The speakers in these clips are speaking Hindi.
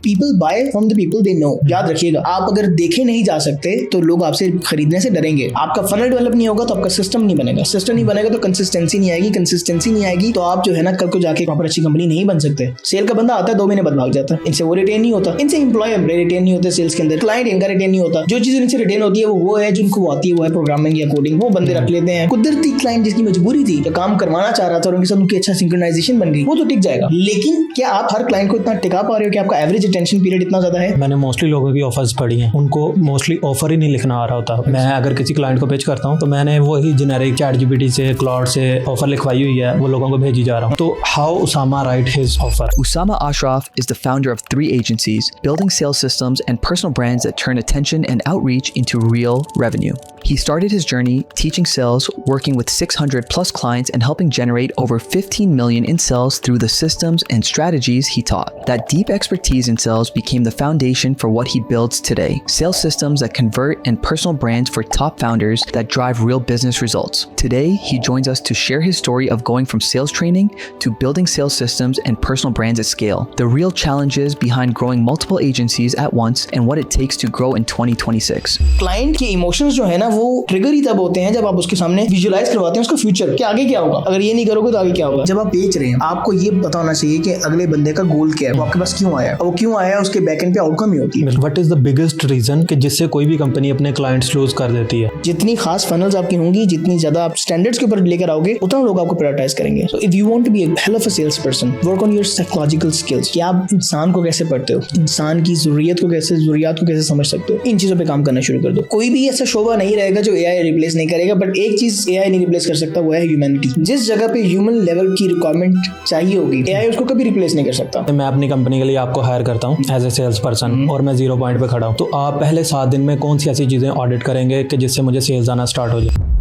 People buy from the people they know. याद रखिएगा, आप अगर देखे नहीं जा सकते तो लोग आपसे खरीदने से डरेंगे। आपका फनल डेवलप नहीं होगा तो आपका सिस्टम नहीं बनेगा, सिस्टम नहीं बनेगा तो कंसिस्टेंसी नहीं आएगी, कंसिस्टेंसी नहीं आएगी तो आप जो है ना कल को जाके प्रॉपर अच्छी कंपनी नहीं बन सकते। सेल का बंदा आता है 2 महीने बाद भाग जाता है, इनसे वो रिटेन नहीं होता, इनसे एम्प्लॉय रिटेन नहीं होते, सेल्स के अंदर क्लाइंट इनका रिटेन नहीं होता। जो चीज इनसे रिटेन होती है वो है जिनको आती है, वो है प्रोग्रामिंग या कोडिंग, वो बंदे रख लेते हैं। कुदरती क्लाइंट जिसकी मजबूरी थी, जो काम करवाना चाह रहा था और उनके साथ उनकी अच्छा सिंक्रोनाइजेशन बन गई, वो तो टिक जाएगा। लेकिन क्या आप हर क्लाइंट को इतना टिका पा रहे हो कि आपका एवरेज अटेंशन पीरियड इतना ज्यादा है? मैंने मोस्टली लोगों की ऑफर्स पढ़ी हैं, उनको मोस्टली ऑफर ही नहीं लिखना आ रहा होता। मैं अगर किसी क्लाइंट को पिच करता हूँ तो मैंने वही जेनेरिक ChatGPT से, क्लाउड से ऑफर लिखवाई हुई है, वो लोगों को भेजी जा रहा हूँ। तो how Usama write his offer? Usama Ashraf is the founder of 3 agencies, building sales systems and personal brands that turn attention and outreach into real revenue. He started his journey teaching sales, working with 600 plus clients and helping generate over 15 million in sales through the systems and strategies he taught. That deep expertise in sales became the foundation for what he builds today. Sales systems that convert and personal brands for top founders that drive real business results. Today, he joins us to share his story of going from sales training to building sales systems and personal brands at scale, the real challenges behind growing multiple agencies at once, and what it takes to grow in 2026. Client के इमोशंस जो है ना वो ट्रिगर ही तब होते हैं जब आप उसके सामने विजुअलाइज करवाते हैं उसका फ्यूचर, कि आगे क्या होगा, अगर ये नहीं करोगे तो आगे क्या होगा। जब आप बेच रहे हैं आपको ये पता होना चाहिए कि अगले बंदे का गोल क्या है, वो आपके पास क्यों आया, और वो क्यों आया उसके बैकएंड पे आउटकम ही होती है। What is the biggest reason कि जिससे कोई भी कंपनी अपने क्लाइंट्स लूज कर देती है? जितनी खास फनल्स आपकी होंगी, जितनी ज्यादा आप स्टैंडर्ड्स के ऊपर लेकर आओगे, उतना लोग आपको प्रायोरिटाइज करेंगे। So if you want to be a hell of a sales person, work on your psychological skills, कि आप इंसान को कैसे पढ़ते हो, इंसान की जरूरियत को कैसे समझ सकते हो, इन चीजों पे काम करना शुरू कर दो। कोई भी ऐसा शोबा नहीं रहेगा जो एआई रिप्लेस नहीं करेगा, बट एक चीज एआई नहीं रिप्लेस कर सकता, वो है ह्यूमैनिटी। जिस जगह पे ह्यूमन लेवल की रिक्वायरमेंट चाहिए होगी, एआई उसको कभी रिप्लेस नहीं कर सकता। मैं अपनी कंपनी के लिए आपको हायर करता हूँ एज ए सेल्स पर्सन और मैं 0 पॉइंट पे खड़ा हूँ, तो आप पहले 7 दिन में कौन सी ऐसी चीजें ऑडिट करेंगे कि जिससे मुझे सेल्स आना स्टार्ट हो जाए?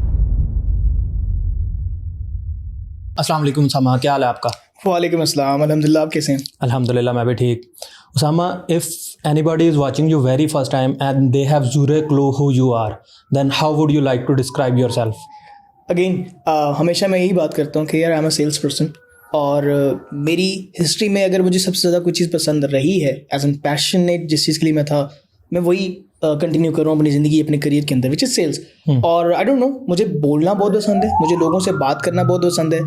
अस्सलाम वालेकुम उसामा, क्या हाल है आपका? वालेकुम अस्सलाम, अल्हम्दुलिल्लाह, आप कैसे हैं? अल्हम्दुलिल्लाह, मैं भी ठीक। Usama, if anybody is watching you very first time and they have zero clue who you are, then how would you like to describe yourself? Again हमेशा मैं यही बात करता हूँ कि यार I am a sales person, और मेरी हिस्ट्री में अगर मुझे सबसे ज़्यादा कोई चीज़ पसंद रही है, एज एन पैशनेट जिस चीज़ के लिए मैं था, मैं वही कंटिन्यू करूँ अपनी ज़िंदगी, अपने करियर के अंदर, विच इज़ सेल्स। और आई डोंट नो, मुझे बोलना बहुत पसंद है, मुझे लोगों से बात करना बहुत पसंद है,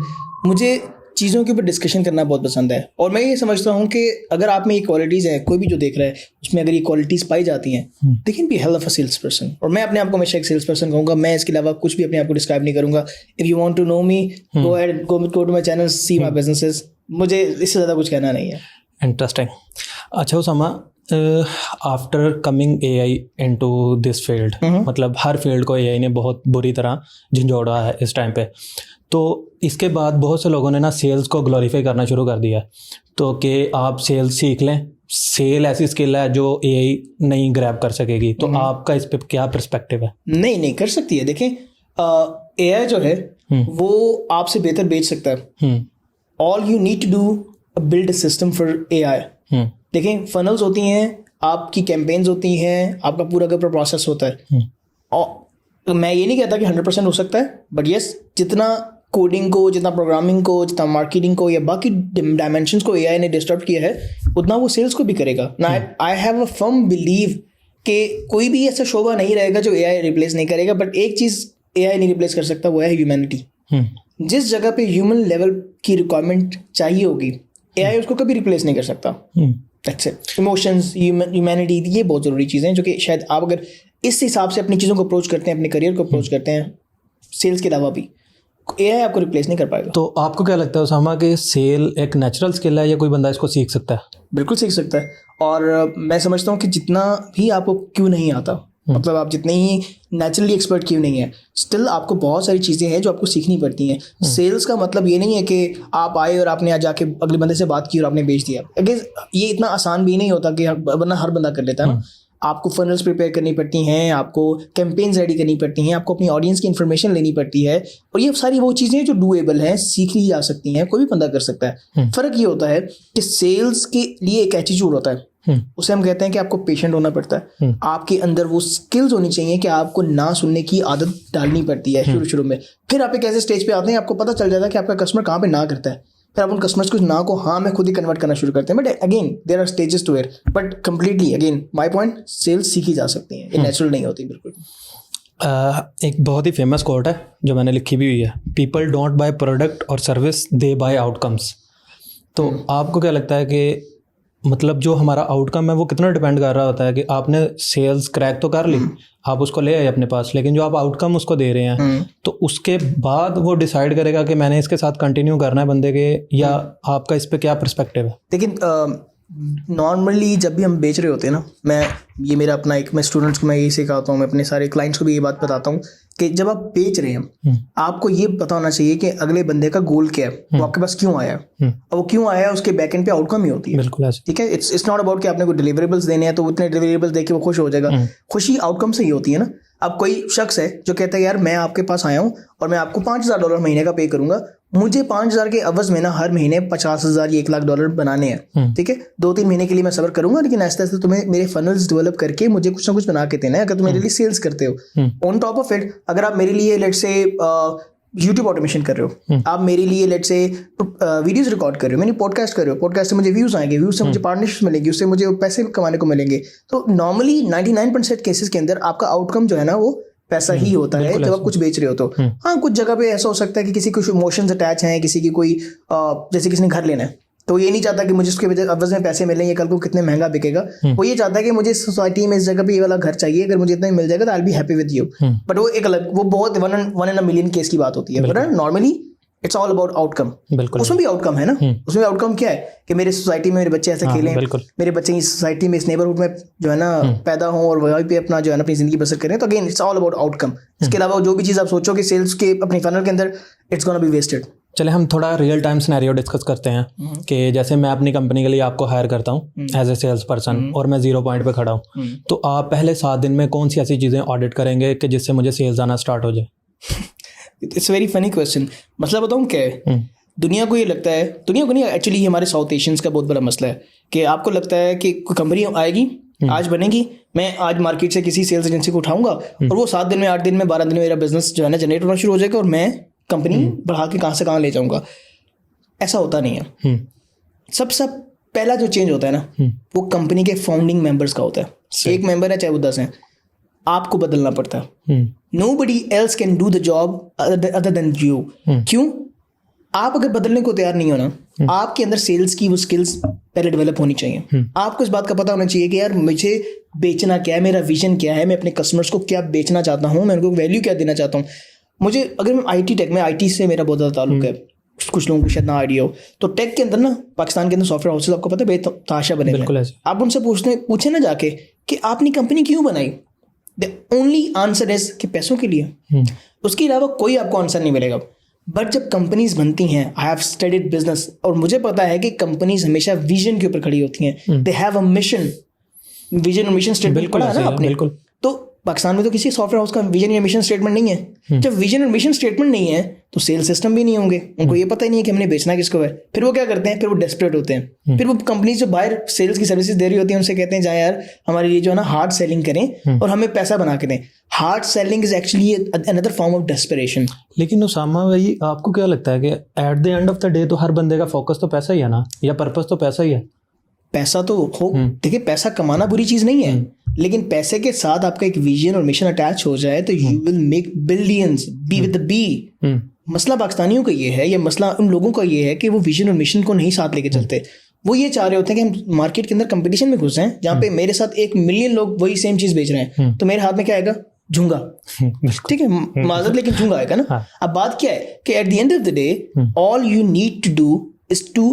मुझे चीज़ों के ऊपर डिस्कशन करना बहुत पसंद है। और मैं ये समझता हूँ कि अगर आप में ये क्वालिटीज़ है, कोई भी जो देख रहा है उसमें अगर ये क्वालिटीज़ पाई जाती हैं, they can be hell of a sales person. और मैं अपने आप को हमेशा एक सेल्स पर्सन कहूँगा, मैं इसके अलावा कुछ भी अपने आप को डिस्क्राइब नहीं करूँगा। If you want to know me, go ahead, go to my channel, see my businesses. मुझे इससे ज़्यादा कुछ कहना नहीं है। इंटरेस्टिंग। अच्छा Usama, after coming AI into this field, मतलब हर फील्ड को AI ने बहुत बुरी तरह झंझोड़ा है इस टाइम पे, तो इसके बाद बहुत से लोगों ने ना सेल्स को ग्लोरीफाई करना शुरू कर दिया, तो कि आप सेल्स सीख लें, सेल ऐसी स्किल है जो AI नहीं ग्रैब कर सकेगी। तो आपका इस पे क्या पर्सपेक्टिव है? नहीं कर सकती है। देखें, AI जो है वो आपसे बेहतर बेच सकता है। All you need to do build a system for AI। देखें, फनल्स होती हैं, आपकी कैंपेन्स होती हैं, आपका पूरा का पूरा प्रोसेस होता है। और मैं ये नहीं कहता कि 100% हो सकता है, बट यस, जितना कोडिंग को, जितना प्रोग्रामिंग को, जितना मार्केटिंग को या बाकी डायमेंशंस को AI ने डिस्टर्ब किया है, उतना वो सेल्स को भी करेगा ना। I have a firm believe कि कोई भी ऐसा शोबा नहीं रहेगा जो AI रिप्लेस नहीं करेगा, बट एक चीज़ AI नहीं रिप्लेस कर सकता, वो है ह्यूमैनिटी। जिस जगह पे ह्यूमन लेवल की रिक्वायरमेंट चाहिए होगी, AI उसको कभी रिप्लेस नहीं कर सकता। That's it. इमोशंस, ह्यूमैनिटी, ये बहुत ज़रूरी चीज़ें हैं जो कि शायद आप अगर इस हिसाब से अपनी चीज़ों को अप्रोच करते हैं, अपने करियर को अप्रोच करते हैं, सेल्स के अलावा भी, AI आपको रिप्लेस नहीं कर पाएगा। तो आपको क्या लगता है उसामा कि सेल एक नेचुरल स्किल है या कोई बंदा इसको सीख सकता है? बिल्कुल सीख सकता है। और मैं समझता हूँ कि जितना भी आपको क्यों नहीं आता, मतलब आप जितने ही नेचुरली एक्सपर्ट क्यों नहीं है, स्टिल आपको बहुत सारी चीज़ें हैं जो आपको सीखनी पड़ती हैं। सेल्स का मतलब ये नहीं है कि आप आए और आपने आज जाके अगले बंदे से बात की और आपने बेच दिया। अगर ये इतना आसान भी नहीं होता कि वरना हर बंदा कर लेता है ना। आपको फनल्स प्रिपेयर करनी पड़ती हैं, आपको कैंपेन्स रेडी करनी पड़ती हैं, आपको अपनी ऑडियंस की इन्फॉर्मेशन लेनी पड़ती है, और ये सारी वो चीज़ें जो डूएबल हैं, सीख ली जा सकती हैं, कोई भी बंदा कर सकता है। फ़र्क ये होता है कि सेल्स के लिए एक एटीट्यूड होता है, उसे हम कहते हैं कि आपको पेशेंट होना पड़ता है। आपके अंदर वो स्किल्स होनी चाहिए कि आपको ना सुनने की आदत डालनी पड़ती है शुरू में। फिर आप एक ऐसे स्टेज पे आते हैं, आपको पता चल जाता है कि आपका कस्टमर कहाँ पे ना करता है, फिर आप उन कस्टमर्स को ना को हाँ में खुद ही कन्वर्ट करना शुरू करते हैं. But again there are stages to it. But completely again my point, sales सीखी जा सकती है, ये नेचुरल नहीं होती बिल्कुल. एक बहुत ही फेमस कोट है जो मैंने लिखी भी हुई है, पीपल डोंट बाय प्रोडक्ट और सर्विस, दे बाय आउटकम्स. तो आपको क्या लगता है कि मतलब जो हमारा आउटकम है वो कितना डिपेंड कर रहा होता है कि आपने सेल्स क्रैक तो कर ली, आप उसको ले आए अपने पास, लेकिन जो आप आउटकम उसको दे रहे हैं तो उसके बाद वो डिसाइड करेगा कि मैंने इसके साथ कंटिन्यू करना है बंदे के, या आपका इस पे क्या पर्सपेक्टिव है? लेकिन नॉर्मली जब भी हम बेच रहे होते हैं ना, ये मेरा अपना एक, मैं स्टूडेंट्स को मैं यही सिखाता हूँ, मैं अपने सारे क्लाइंट्स को भी ये बात बताता हूँ कि जब आप बेच रहे हैं आपको ये पता होना चाहिए कि अगले बंदे का गोल क्या है, वो आपके पास क्यों आया है, और वो क्यों आया है उसके बैक एंड पे आउटकम ही होती है. बिल्कुल, ठीक है. इट्स नॉट अबाउट कि आपने कोई डिलीवरेबल्स देने हैं तो उतने डिलीवरेबल्स देके वो खुश हो जाएगा. खुशी आउटकम से ही होती है ना. अब कोई शख्स है जो कहता है यार मैं आपके पास आया हूँ और मैं आपको $5,000 महीने का पे करूंगा, मुझे 5,000 के अवज में ना हर महीने 50,000 या $1,00,000 बनाने हैं. ठीक है. 2-3 महीने के लिए मैं सब्र करूंगा, लेकिन ऐसे ऐसे तुम्हें मेरे फनल्स डेवलप करके मुझे कुछ ना कुछ बना के देना है अगर तुम मेरे लिए सेल्स करते हो. ऑन टॉप ऑफ इट, अगर आप मेरे लिए लेट्स से यूट्यूब ऑटोमेशन कर रहे हो, आप मेरे लिए लेट्स से वीडियोस रिकॉर्ड कर रहे हो, मैंने पॉडकास्ट कर रहे हो, पॉडकास्ट से मुझे व्यूज आएंगे, व्यूज से मुझे पार्टनरशिप मिलेगी, उससे मुझे पैसे कमाने को मिलेंगे. तो नॉर्मली 99% केसेस के अंदर आपका आउटकम जो है ना वो पैसा ही होता है जब आप कुछ बेच रहे हो. तो हाँ, कुछ जगह पे ऐसा हो सकता है कि किसी कुछ इमोशंस अटैच हैं, किसी की कोई जैसे किसी ने घर लेना है तो ये नहीं चाहता कि मुझे उसके अवज में पैसे मिलें, ये कल को कितने महंगा बिकेगा. वो ये चाहता है कि मुझे सोसाइटी में इस जगह पे ये वाला घर चाहिए, अगर मुझे इतना मिल जाएगा तो I will be happy with you. But वो एक अलग, वो बहुत 1 in a million केस की बात होती है. But normally it's all about outcome. उसमें भी आउटकम है ना. उसमें आउटकम क्या है कि मेरे सोसाइटी में मेरे बच्चे ऐसे खेलें, मेरे बच्चे इस सोसाइटी में इस नेबरहुड में जो है ना पैदा हों और वहीं पे अपना जो है ना अपनी जिंदगी बसर करें. तो again it's all about outcome. इसके अलावा जो भी चीज़ आप सोचो कि सेल्स के अपने फनल के अंदर, इट्स गोना बी वेस्टेड. चले हम थोड़ा रियल टाइम सिनेरियो डिस्कस करते हैं कि जैसे मैं अपनी कंपनी के लिए आपको हायर करता हूँ एज ए सेल्स पर्सन और मैं 0 पॉइंट पे खड़ा हूँ, तो आप पहले 7 दिन में कौन सी ऐसी चीज़ें ऑडिट करेंगे कि जिससे मुझे सेल्स आना स्टार्ट हो जाए? It's very funny question. मसला बताऊँ क्या है, दुनिया को ये लगता है, दुनिया को नहीं एक्चुअली हमारे साउथ एशियंस का बहुत बड़ा मसला है कि आपको लगता है कि कोई कंपनी आएगी, आज बनेगी, मैं आज मार्केट से किसी सेल्स एजेंसी को उठाऊंगा और वो 7 दिन में, 8 दिन में, 12 दिन में मेरा बिजनेस जो है ना जनरेट होना शुरू हो जाएगा और मैं कंपनी बढ़ा के कहाँ से कहाँ ले जाऊंगा. ऐसा होता नहीं है. सबसे पहला जो चेंज होता है ना वो कंपनी के फाउंडिंग मेंबर्स का होता है. एक मेंबर है चाहे वो 10 हैं, आपको बदलना पड़ता है. Nobody else can do the job other than you. क्यों? आप अगर बदलने को तैयार नहीं हो ना, आपके अंदर सेल्स की वो स्किल्स पहले डेवलप होनी चाहिए. आपको इस बात का पता होना चाहिए कि यार मुझे बेचना क्या है, मेरा विजन क्या है, मैं अपने कस्टमर्स को क्या बेचना चाहता हूँ, मैं उनको वैल्यू क्या देना चाहता हूँ. मुझे अगर मैं IT टेक में, IT से मेरा बहुत ज़्यादा ताल्लुक है, कुछ लोगों को शायद ना आइडिया हो, तो टेक के अंदर ना पाकिस्तान के अंदर सॉफ्टवेयर हाउसेस आपको पता है बेतहाशा बने हुए हैं. आप उनसे पूछे ना जाके कि आपने कंपनी क्यों बनाई, द ओनली आंसर इज कि पैसों के लिए. उसके अलावा कोई आपको आंसर नहीं मिलेगा. बट जब कंपनीज बनती हैं, आई हैव स्टडीड बिजनेस और मुझे पता है कि कंपनीज हमेशा विजन के ऊपर खड़ी होती हैं. They have a mission, vision और मिशन स्टेटमेंट पढ़ा है ना आपने. तो पाकिस्तान में तो किसी सॉफ्टवेयर हाउस का विजन या मिशन स्टेटमेंट नहीं है. जब विजन और मिशन स्टेटमेंट नहीं है तो सेल्स सिस्टम भी नहीं होंगे. उनको ये पता ही नहीं है कि हमने बेचना किसको है. फिर वो क्या करते हैं, फिर वो डेस्परेट होते हैं. फिर वो कंपनी जो बाहर सेल्स की सर्विसेज दे रही होती है उनसे कहते हैं जाए यार हमारे लिए जो है ना हार्ड सेलिंग करें और हमें पैसा बना के दें. Hard selling is actually another form of desperation. लेकिन उसामा भाई, आपको क्या लगता है कि at the end of the day तो हर बंदे का फोकस तो पैसा ही है ना, या पर्पस तो पैसा ही है? पैसा तो हो, देखिए पैसा कमाना बुरी चीज नहीं है, लेकिन पैसे के साथ आपका एक विजन और मिशन अटैच हो जाए तो you will make billions. B with the B. मसला पाकिस्तानियों का ये है, या मसला उन लोगों का ये है कि वो विजन और मिशन को नहीं साथ लेके चलते. वो ये चाह रहे होते हैं कि हम मार्केट के अंदर कंपटीशन में घुस हैं जहाँ पे मेरे साथ 1 मिलियन लोग वही सेम चीज बेच रहे हैं, तो मेरे हाथ में क्या आएगा, झूंगा. ठीक है, माजर, लेकिन झूंगा आएगा ना. अब बात क्या है कि at the end of the day all you need to do is to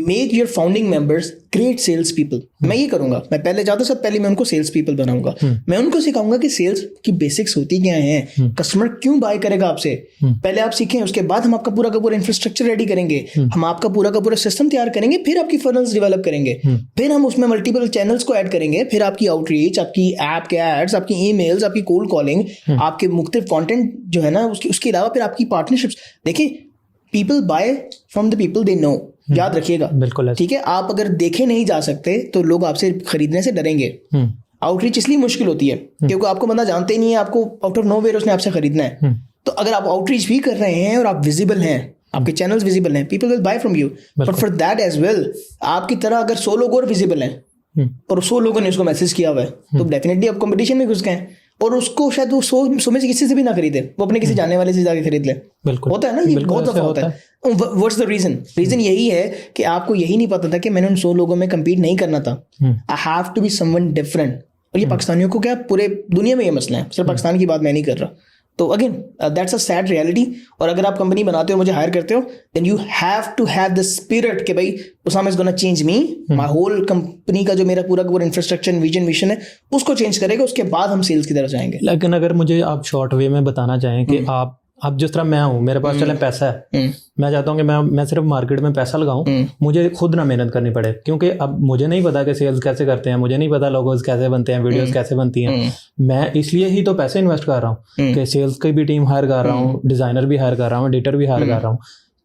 make your founding members great sales people. मैं ये करूंगा, मैं पहले जाता सब पहले मैं उनको सेल्स पीपल बनाऊंगा. मैं उनको सिखाऊंगा कि सेल्स की बेसिक्स होती क्या हैं, कस्टमर क्यों बाय करेगा आपसे, पहले आप सीखें. उसके बाद हम आपका पूरा का पूरा इंफ्रास्ट्रक्चर रेडी करेंगे, हम आपका पूरा का पूरा सिस्टम तैयार करेंगे, फिर आपकी फनल्स डेवलप करेंगे, फिर हम उसमें मल्टीपल चैनल्स को ऐड करेंगे, फिर आपकी आउटरीच, आपकी ऐप के एड्स, आपकी ईमेल्स, आपकी कोल्ड कॉलिंग, आपके मुख्तलिफ कंटेंट जो है ना उसके अलावा फिर आपकी पार्टनरशिप्स. देखिए people buy from the people they know. याद रखिएगा. बिल्कुल. ठीक है, आप अगर देखे नहीं जा सकते तो लोग आपसे खरीदने से डरेंगे. आउटरीच इसलिए मुश्किल होती है क्योंकि आपको बंदा जानते ही नहीं है, आपको आउट ऑफ नोवेयर उसने आपसे खरीदना है. तो अगर आप आउटरीच भी कर रहे हैं और आप विजिबल हैं आपके चैनल्स विजिबल हैं, people will buy from you, but for that as well आपकी तरह अगर 100 लोग और विजिबल हैं और 100 लोगों ने उसको मैसेज किया हुआ है तो डेफिनेटली आप कंपटीशन में घुस गए हैं, और उसको शायद वो 100 में से किसी से भी ना खरीदे, वो अपने किसी जानने वाले से जाके खरीद ले। होता है ना, ये बहुत दफा होता है। व्हाट्स द रीजन यही है कि आपको यही नहीं पता था कि मैंने उन 100 लोगों में compete नहीं करना था, I have to be someone different. और ये पाकिस्तानियों को क्या, पूरे दुनिया में ये मसला है, सिर्फ पाकिस्तान की बात मैं नहीं कर रहा। तो again that's a sad reality. और अगर आप कंपनी बनाते हो, मुझे हायर करते हो, then you have to have the spirit कि भाई Usama is gonna change me, my whole company का जो मेरा पूरा इंफ्रास्ट्रक्चर विजन मिशन है उसको चेंज करेगा, उसके बाद हम सेल्स की तरफ जाएंगे। लेकिन अगर मुझे आप शॉर्ट वे में बताना चाहें कि आप जिस तरह मैं हूँ, मेरे पास चले पैसा है, मैं चाहता हूँ कि मैं सिर्फ मार्केट में पैसा लगाऊं, मुझे खुद ना मेहनत करनी पड़े, क्योंकि अब मुझे नहीं पता कि सेल्स कैसे करते हैं, मुझे नहीं पता लोगोज कैसे बनते हैं, वीडियोस कैसे बनती हैं। मैं इसलिए ही तो पैसे इन्वेस्ट कर रहा हूँ कि सेल्स की भी टीम हायर कर रहा हूँ, डिजाइनर भी हायर कर रहा हूँ, एडिटर भी हायर कर रहा हूँ।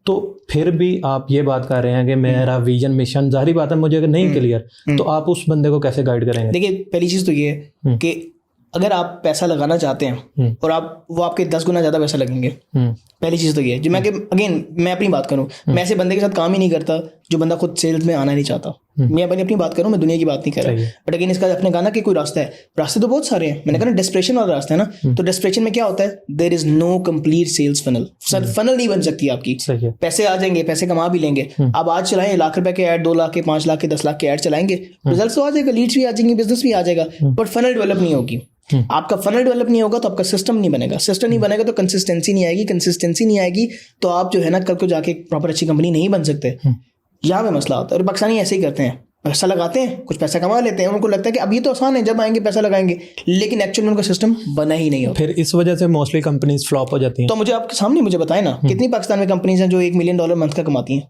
तो फिर भी आप ये बात कर रहे हैं कि मेरा विजन मिशन, जाहिर बात है मुझे अगर नहीं क्लियर, तो आप उस बंदे को कैसे गाइड करेंगे? देखिए, पहली चीज तो ये है कि अगर आप पैसा लगाना चाहते हैं और वो आपके 10 गुना ज्यादा पैसा लगेंगे, पहली चीज तो ये है। जो मैं अगेन मैं अपनी बात करूं, मैं ऐसे बंदे के साथ काम ही नहीं करता जो बंदा खुद सेल्स में आना नहीं चाहता। मैं अपनी बात करूं, मैं दुनिया की बात नहीं कर रहा, बट अगेन इसका अपने कहा ना कि कोई रास्ता है, रास्ते तो बहुत सारे हैं। मैंने कहा ना डेस्परेशन वाला रास्ता है ना, तो डेस्परेशन में क्या होता है, there is no complete sales funnel. Funnel नहीं बन सकती आपकी, पैसे आ जाएंगे, पैसे कमा भी लेंगे, आप आज चलाएं लाख रुपए के ऐड, 2 लाख के, 5 लाख के, 10 लाख के ऐड चलाएंगे, रिजल्ट तो आ जाएगा, लीड्स भी आ जाएंगे, बिजनेस भी आ जाएगा, बट फनल डेवलप नहीं होगी। आपका फनल डेवलप नहीं होगा तो आपका सिस्टम नहीं बनेगा, सिस्टम नहीं बनेगा तो कंसिस्टेंसी नहीं आएगी, कंसिस्टेंसी नहीं आएगी तो आप जो है ना कल को जाके प्रॉपर अच्छी कंपनी नहीं बन सकते। यहाँ पे मसला होता है। और पाकिस्तानी ऐसे ही करते हैं, पैसा लगाते हैं, कुछ पैसा कमा लेते हैं, उनको लगता है कि अब ये तो आसान है, जब आएंगे पैसा लगाएंगे, लेकिन एक्चुअली उनका सिस्टम बना ही नहीं होता। फिर इस वजह से मोस्टली कंपनीज फ्लॉप हो जाती हैं। तो मुझे आपके सामने मुझे बताएं ना, कितनी पाकिस्तान में कंपनीज हैं जो $1 मिलियन मंथ का कमाती हैं?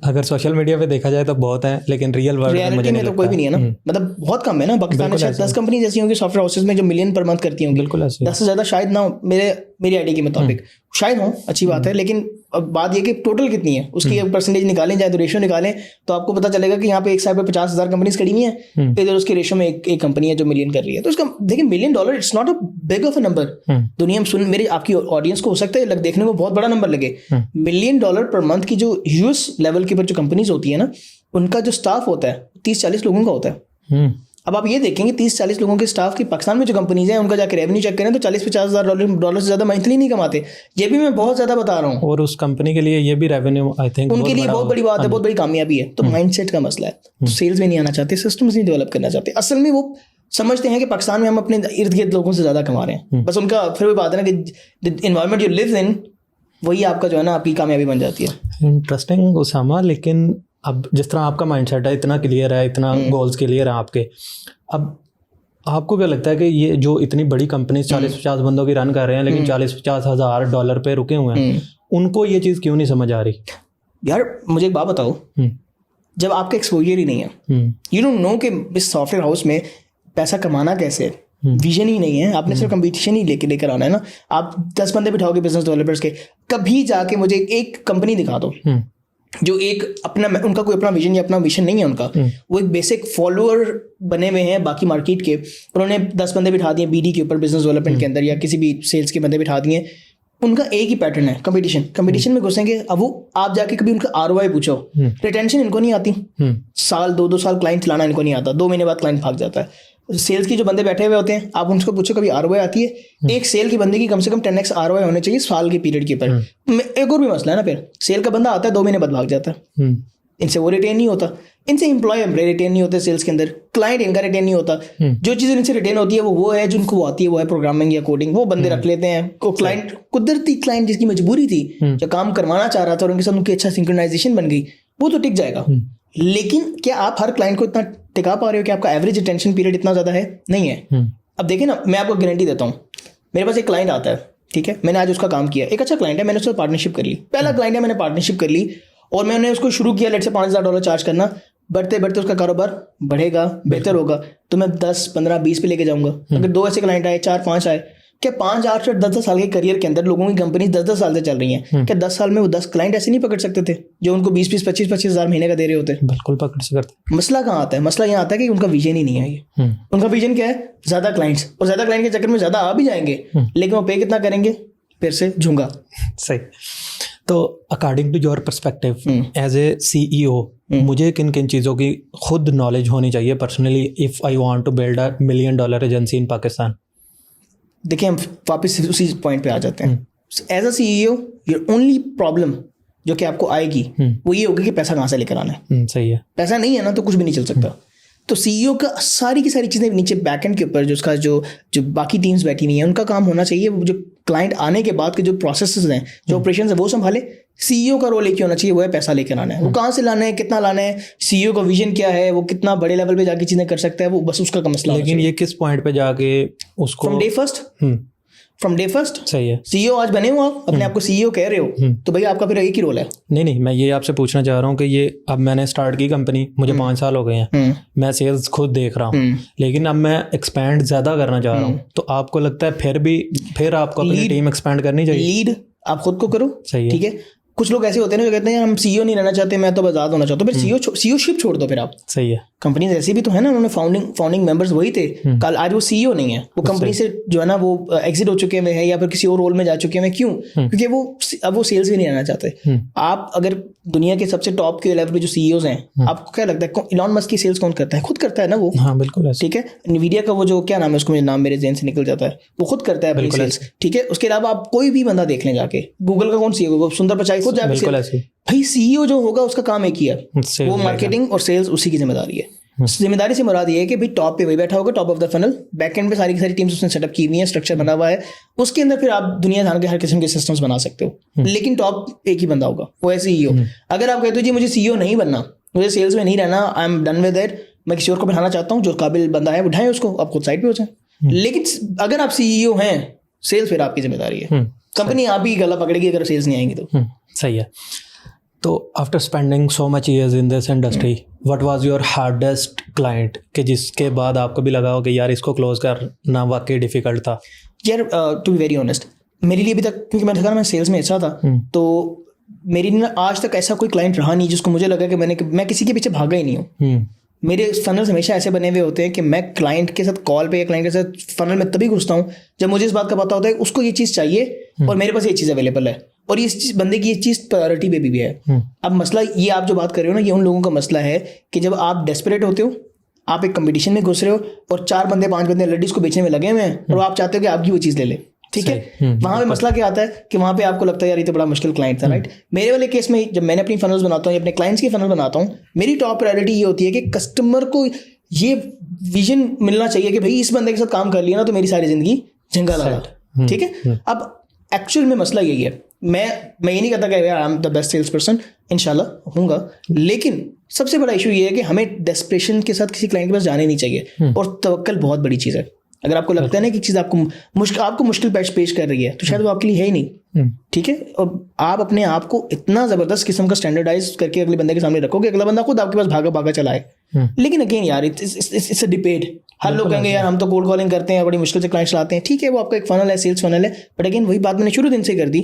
अगर सोशल मीडिया पे देखा जाए तो बहुत है, लेकिन रियल वर्ल्ड में मुझे में तो कोई भी नहीं है ना, मतलब बहुत कम है ना। पाकिस्तान में शायद 10 कंपनी ऐसी होंगी सॉफ्टवेयर हाउसेज में जो मिलियन पर मंथ करती होंगी, बिल्कुल 10 से ज्यादा शायद ना हो, मेरी आईडी के मुताबिक शायद हो, अच्छी बात है। लेकिन अब बात ये कि टोटल कितनी है उसकी एक परसेंटेज निकालें, चाहे तो रेशियो निकालें, तो आपको पता चलेगा कि यहाँ पे एक साइड पे 50,000 कंपनीज खड़ी हुई है, इधर उसके रेशियो में एक कंपनी है जो मिलियन कर रही है। तो इसका देखिए $1 million it's not a big of a number. दुनिया में मेरी आपकी ऑडियंस को हो सकता है देखने को बहुत बड़ा नंबर लगे, $1 मिलियन पर मंथ की जो यूएस लेवल की पर जो कंपनीज होती है ना, उनका जो स्टाफ होता है 30-40 लोगों का होता है। अब आप ये देखेंगे 30-40 लोगों के स्टाफ की पाकिस्तान में जो कंपनीज हैं उनका जाकर रेवेन्यू चेक करें तो $40-50,000 से ज्यादा मंथली नहीं कमाते। ये भी मैं बहुत ज्यादा बता रहा हूँ, और उस कंपनी के लिए ये भी रेवेन्यू आई थिंक उनके लिए बहुत बड़ी बात है, बहुत बड़ी कामयाबी है। तो माइंडसेट का मसला है, सेल्स में नहीं आना चाहते, सिस्टम्स नहीं डेवलप करना चाहते। असल में वो समझते हैं कि पाकिस्तान में हम अपने इर्द गिर्द लोगों से ज्यादा कमा रहे हैं, बस उनका फिर भी बात है ना कि एनवायरनमेंट यू लिव इन वही आपका जो है ना आपकी कामयाबी बन जाती है। इंटरेस्टिंग उसामा। लेकिन अब जिस तरह आपका माइंडसेट है, इतना क्लियर है, इतना गोल्स क्लियर है आपके, अब आपको क्या लगता है कि ये जो इतनी बड़ी कंपनी 40-50 बंदों की रन कर रहे हैं लेकिन $40-50,000 पे रुके हुए हैं, उनको ये चीज़ क्यों नहीं समझ आ रही? यार मुझे एक बात बताओ, जब आपका एक्सपोजर ही नहीं है, यू डोंट नो कि इस सॉफ्टवेयर हाउस में पैसा कमाना कैसे है, विजन ही नहीं है, आपने सिर्फ कंपटीशन ही लेकर आना है ना। आप 10 बंदे बिठाओगे बिजनेस डेवलपर्स के, कभी जाके मुझे एक कंपनी दिखा दो जो एक अपना उनका कोई अपना विजन या अपना मिशन नहीं है उनका, वो एक बेसिक फॉलोअर बने हुए हैं बाकी मार्केट के, उन्होंने 10 बंदे बिठा दिए बीडी के ऊपर, बिजनेस डेवलपमेंट के अंदर, या किसी भी सेल्स के बंदे बिठा दिए, उनका एक ही पैटर्न है कंपटीशन में घुसेंगे। अब वो आप जाके कभी उनका आरओआई पूछो, रिटेंशन इनको नहीं आती, साल 2-2 साल क्लाइंट चलाना इनको नहीं आता, 2 महीने बाद क्लाइंट भाग जाता है। सेल्स की जो बंदे बैठे हुए होते हैं, आप उनको पूछो कभी आरओआई आती है? एक सेल की बंदे की कम से कम 10x आरओआई होने चाहिए साल के पीरियड के ऊपर। एक और भी मसला है ना, फिर सेल का बंदा आता है 2 महीने बाद भाग जाता है, इनसे वो रिटेन नहीं होता, इनसे एम्प्लॉय रिटेन नहीं होते सेल्स के अंदर, क्लाइंट इनका रिटेन नहीं होता। जो चीज़ इनसे रिटेन होती है वो है जिनको वो आती है, वो है प्रोग्रामिंग या कोडिंग, वो बंदे रख लेते हैं। को क्लाइंट कुदरती क्लाइंट जिसकी मजबूरी थी, जो काम करवाना चाह रहा था और उनके साथ उनकी अच्छा सिंक्रोनाइजेशन बन गई, वो तो टिक जाएगा। लेकिन क्या आप हर क्लाइंट को इतना टिका पा रहे हो कि आपका एवरेज रिटेंशन पीरियड इतना ज़्यादा है? नहीं है। अब देखिए ना, मैं आपको गारंटी देता हूँ, मेरे पास एक क्लाइंट आता है, ठीक है, मैंने आज उसका काम किया, एक अच्छा क्लाइंट है, मैंने उससे पार्टनरशिप कर ली, पहला क्लाइंट है, मैंने पार्टनरशिप कर ली और मैंने उसको शुरू किया लेट से $5,000 चार्ज करना। बढ़ते बढ़ते उसका कारोबार बढ़ेगा, बेहतर होगा, तो मैं 10, 15, 20 पे लेके जाऊंगा। अगर 2 ऐसे क्लाइंट आए, 4, 5 आए, क्या 5, 8, 10 साल के करियर के अंदर लोगों की कंपनी 10 साल से चल रही हैं, क्या 10 साल में वो 10 क्लाइंट ऐसे नहीं पकड़ सकते थे जो उनको 20, 25 हज़ार महीने का दे रहे होते? बिल्कुल पकड़ सकते। मसला कहाँ आता है? मसला यहाँ आता है कि उनका विजन ही नहीं है। ये उनका विजन क्या है? ज्यादा क्लाइंट्स, और ज्यादा क्लाइंट के चक्कर में ज्यादा आ भी जाएंगे, लेकिन वो पे कितना करेंगे? फिर से झूंगा। सही। तो according to your perspective as a CEO, मुझे किन किन चीज़ों की खुद नॉलेज होनी चाहिए personally if I want to build $1 million agency in Pakistan? देखिए, हम वापस उसी पॉइंट पे आ जाते हैं. As a CEO, your only problem जो कि आपको आएगी वो ये होगी कि पैसा कहाँ से लेकर आना है. सही है. पैसा नहीं है ना तो कुछ भी नहीं चल सकता. तो CEO का सारी की सारी चीज़ें नीचे बैकएंड के ऊपर जो उसका जो बाकी टीम्स बैठी हुई हैं उनका काम होना चाहिए. वो जो क्लाइंट आने के बाद के जो प्रोसेसेस हैं, जो ऑपरेशन है, वो संभाले. CEO का रोल एक ही होना चाहिए, वो है पैसा लेकर आना है. वो कहाँ से लाना है, कितना लाना है, CEO का विजन क्या है, वो कितना बड़े लेवल पे जाके चीज़ें कर सकता है, वो बस उसका मसला. लेकिन ये किस पॉइंट पे जाके उसको फ्रॉम डे फर्स्ट सही है. CEO आज बने हो, आप अपने आप को CEO कह रहे हो, तो भैया आपका फिर एक ही रोल है. नहीं, मैं ये आपसे पूछना चाह रहा हूँ कि ये अब मैंने स्टार्ट की कंपनी, मुझे 5 साल हो गए हैं, मैं सेल्स खुद देख रहा हूँ, लेकिन अब मैं एक्सपैंड ज़्यादा करना चाह रहा हूँ. तो आपको लगता है फिर आपको अपनी टीम एक्सपैंड करनी चाहिए? लीड आप खुद को करो. सही है. ठीक है. कुछ लोग ऐसे होते हैं ना जो कहते हैं हम CEO नहीं रहना चाहते, मैं तो आजाद होना चाहता हूँ. फिर CEO शिप छोड़ दो फिर आप. सही है. कंपनीज ऐसी भी तो है ना, उन्होंने फाउंडिंग मेंबर्स वही थे. कल आज वो CEO नहीं है, वो कंपनी से जो है ना वो एग्जिट हो चुके हुए हैं या फिर किसी और रोल में जा चुके हैं. क्यों? क्योंकि अब वो सेल्स भी नहीं रहना चाहते. आप अगर दुनिया के सबसे टॉप के लेवल पे जो CEOs हैं, आपको क्या लगता है इलॉन मस्क की सेल्स कौन करता है? खुद करता है ना वो. हाँ बिल्कुल. ठीक है. Nvidia का वो जो क्या नाम है, उसको नाम मेरे ज़हन से निकल जाता है, वो खुद करता है अपनी सेल्स. ठीक है. उसके अलावा आप कोई भी बंदा देख लें जाके, गूगल का कौन CEO, सुंदर पिचाई खुद जाके. भाई CEO जो होगा उसका काम एक ही है, वो मार्केटिंग और सेल्स, उसी की जिम्मेदारी है. जिम्मेदारी से मुराद ये है कि भाई टॉप पे वही बैठा होगा, top of the funnel. Back and पे सारी की सारी टीम्स उसने सेटअप की हुई है, स्ट्रक्चर बना हुआ है. उसके अंदर फिर आप दुनिया जान के हर किस्म के सिस्टम्स बना सकते हो, लेकिन टॉप एक ही बंदा होगा, वो है CEO. अगर आप कहते हो जी मुझे CEO नहीं बनना, मुझे सेल्स में नहीं रहना, I am done with it, मैं किसी और को बढ़ाना चाहता हूँ, जो काबिल बंदा है उठाएं उसको, आप खुद साइड पे हो जाए. लेकिन अगर आप CEO हैं, सेल्स फिर आपकी जिम्मेदारी है. कंपनी आप ही गला पकड़ेगी अगर सेल्स नहीं आएंगी तो. सही है. तो after spending so much years in this industry, what was your hardest client कि जिसके बाद आपको भी लगा हो कि यार इसको क्लोज करना वाकई डिफिकल्ट था? यार टू बी वेरी ऑनेस्ट, मेरे लिए अभी तक, क्योंकि मैंने कहा मैं सेल्स में अच्छा था, तो मेरी ना आज तक ऐसा कोई क्लाइंट रहा नहीं जिसको मुझे लगा कि मैं किसी के पीछे भागा ही नहीं हूँ. मेरे फनल्स हमेशा ऐसे बने हुए होते हैं कि मैं क्लाइंट के साथ कॉल पे या क्लाइंट के साथ फनल में तभी घुसता हूँ जब मुझे इस बात का पता होता है उसको ये चीज़ चाहिए और मेरे पास ये चीज़ अवेलेबल है, और ये बंदे की ये चीज़ प्रायोरिटी पे भी है. अब मसला ये आप जो बात कर रहे हो ना, ये उन लोगों का मसला है कि जब आप डेस्परेट होते हो, आप एक कंपटीशन में घुस रहे हो और 4-5 बंदे लड़ीज को बेचने में लगे हुए हैं और आप चाहते हो कि आपकी वो चीज़ ले ले. ठीक है. वहां पे मसला क्या आता है कि वहां पे आपको लगता है यार ये तो बड़ा मुश्किल क्लाइंट था. राइट. मेरे वाले केस में जब मैंने अपनी फनल्स बनाता हूँ या अपने क्लाइंट्स की फनल बनाता हूँ, मेरी टॉप प्रायोरिटी ये होती है कि कस्टमर को ये विजन मिलना चाहिए कि भाई इस बंदे के साथ काम कर लिया ना तो मेरी सारी जिंदगी झंगा लगा. ठीक है. अब एक्चुअल में मसला यही है. मैं ये नहीं कहता कि यार I am the best sales person, इंशाल्लाह हूँगा, लेकिन सबसे बड़ा इशू ये है कि हमें डेस्परेशन के साथ किसी क्लाइंट के पास जाने नहीं चाहिए. और तवक्कल बहुत बड़ी चीज़ है. अगर आपको लगता है ना कि चीज़ आपको मुश्किल पेश कर रही है तो शायद वो आपके लिए है ही नहीं. ठीक है. और आप अपने आप को इतना ज़बरदस्त किस्म का स्टैंडर्डाइज करके अगले बंदे के सामने रखोगे, अगला बंदा खुद आपके पास भागा चलाए. लेकिन अगेन यार इट्स अ डिबेट. हर लोग कहेंगे यार हम तो कोल्ड कॉलिंग करते हैं, बड़ी मुश्किल से क्लाइंट्स लाते हैं. ठीक है, वो आपका एक फनल है, सेल्स फनल है, बट अगेन वही बात मैंने शुरू दिन से कर दी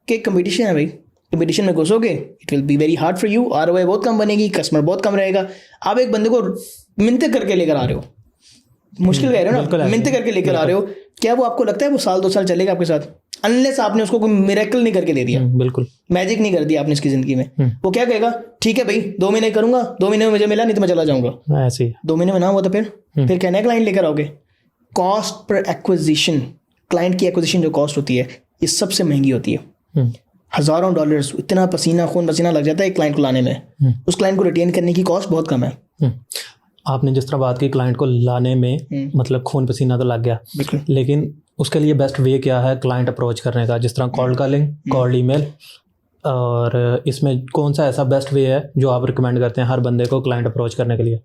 कि कंपटीशन है भाई. कंपटीशन में घुसोगे, it will be very hard for you. ROI बहुत कम बनेगी, कस्टमर बहुत कम रहेगा. आप एक बंदे को मिन्नतें करके लेकर आ रहे हो, मुश्किल कह रहे हो ना, मिन्नतें करके लेकर आ रहे हो, क्या वो आपको लगता है वो 1-2 साल चलेगा आपके साथ? अनलेस आपने उसको कोई मिरेकल नहीं करके दे दिया, बिल्कुल मैजिक नहीं कर दिया आपने इसकी जिंदगी में. वो क्या कहेगा, ठीक है भाई 2 महीने करूंगा, 2 महीने में मुझे मिला नहीं तो मैं चला जाऊंगा. ऐसे 2 महीने में ना हुआ तो फिर क्या नया क्लाइंट लेकर आओगे? कॉस्ट पर एक्विजिशन, क्लाइंट की एक्विजिशन जो कॉस्ट होती है ये सबसे महंगी होती है. हज़ारों डॉलर्स, इतना खून पसीना लग जाता है एक क्लाइंट को लाने में. उस क्लाइंट को रिटेन करने की कॉस्ट बहुत कम है. आपने जिस तरह बात की क्लाइंट को लाने में, मतलब खून पसीना तो लग गया, लेकिन उसके लिए बेस्ट वे क्या है क्लाइंट अप्रोच करने का? जिस तरह कॉल्ड कॉलिंग, कॉल्ड ईमेल, और इसमें कौन सा ऐसा बेस्ट वे है जो आप रिकमेंड करते हैं हर बंदे को क्लाइंट अप्रोच करने के लिए?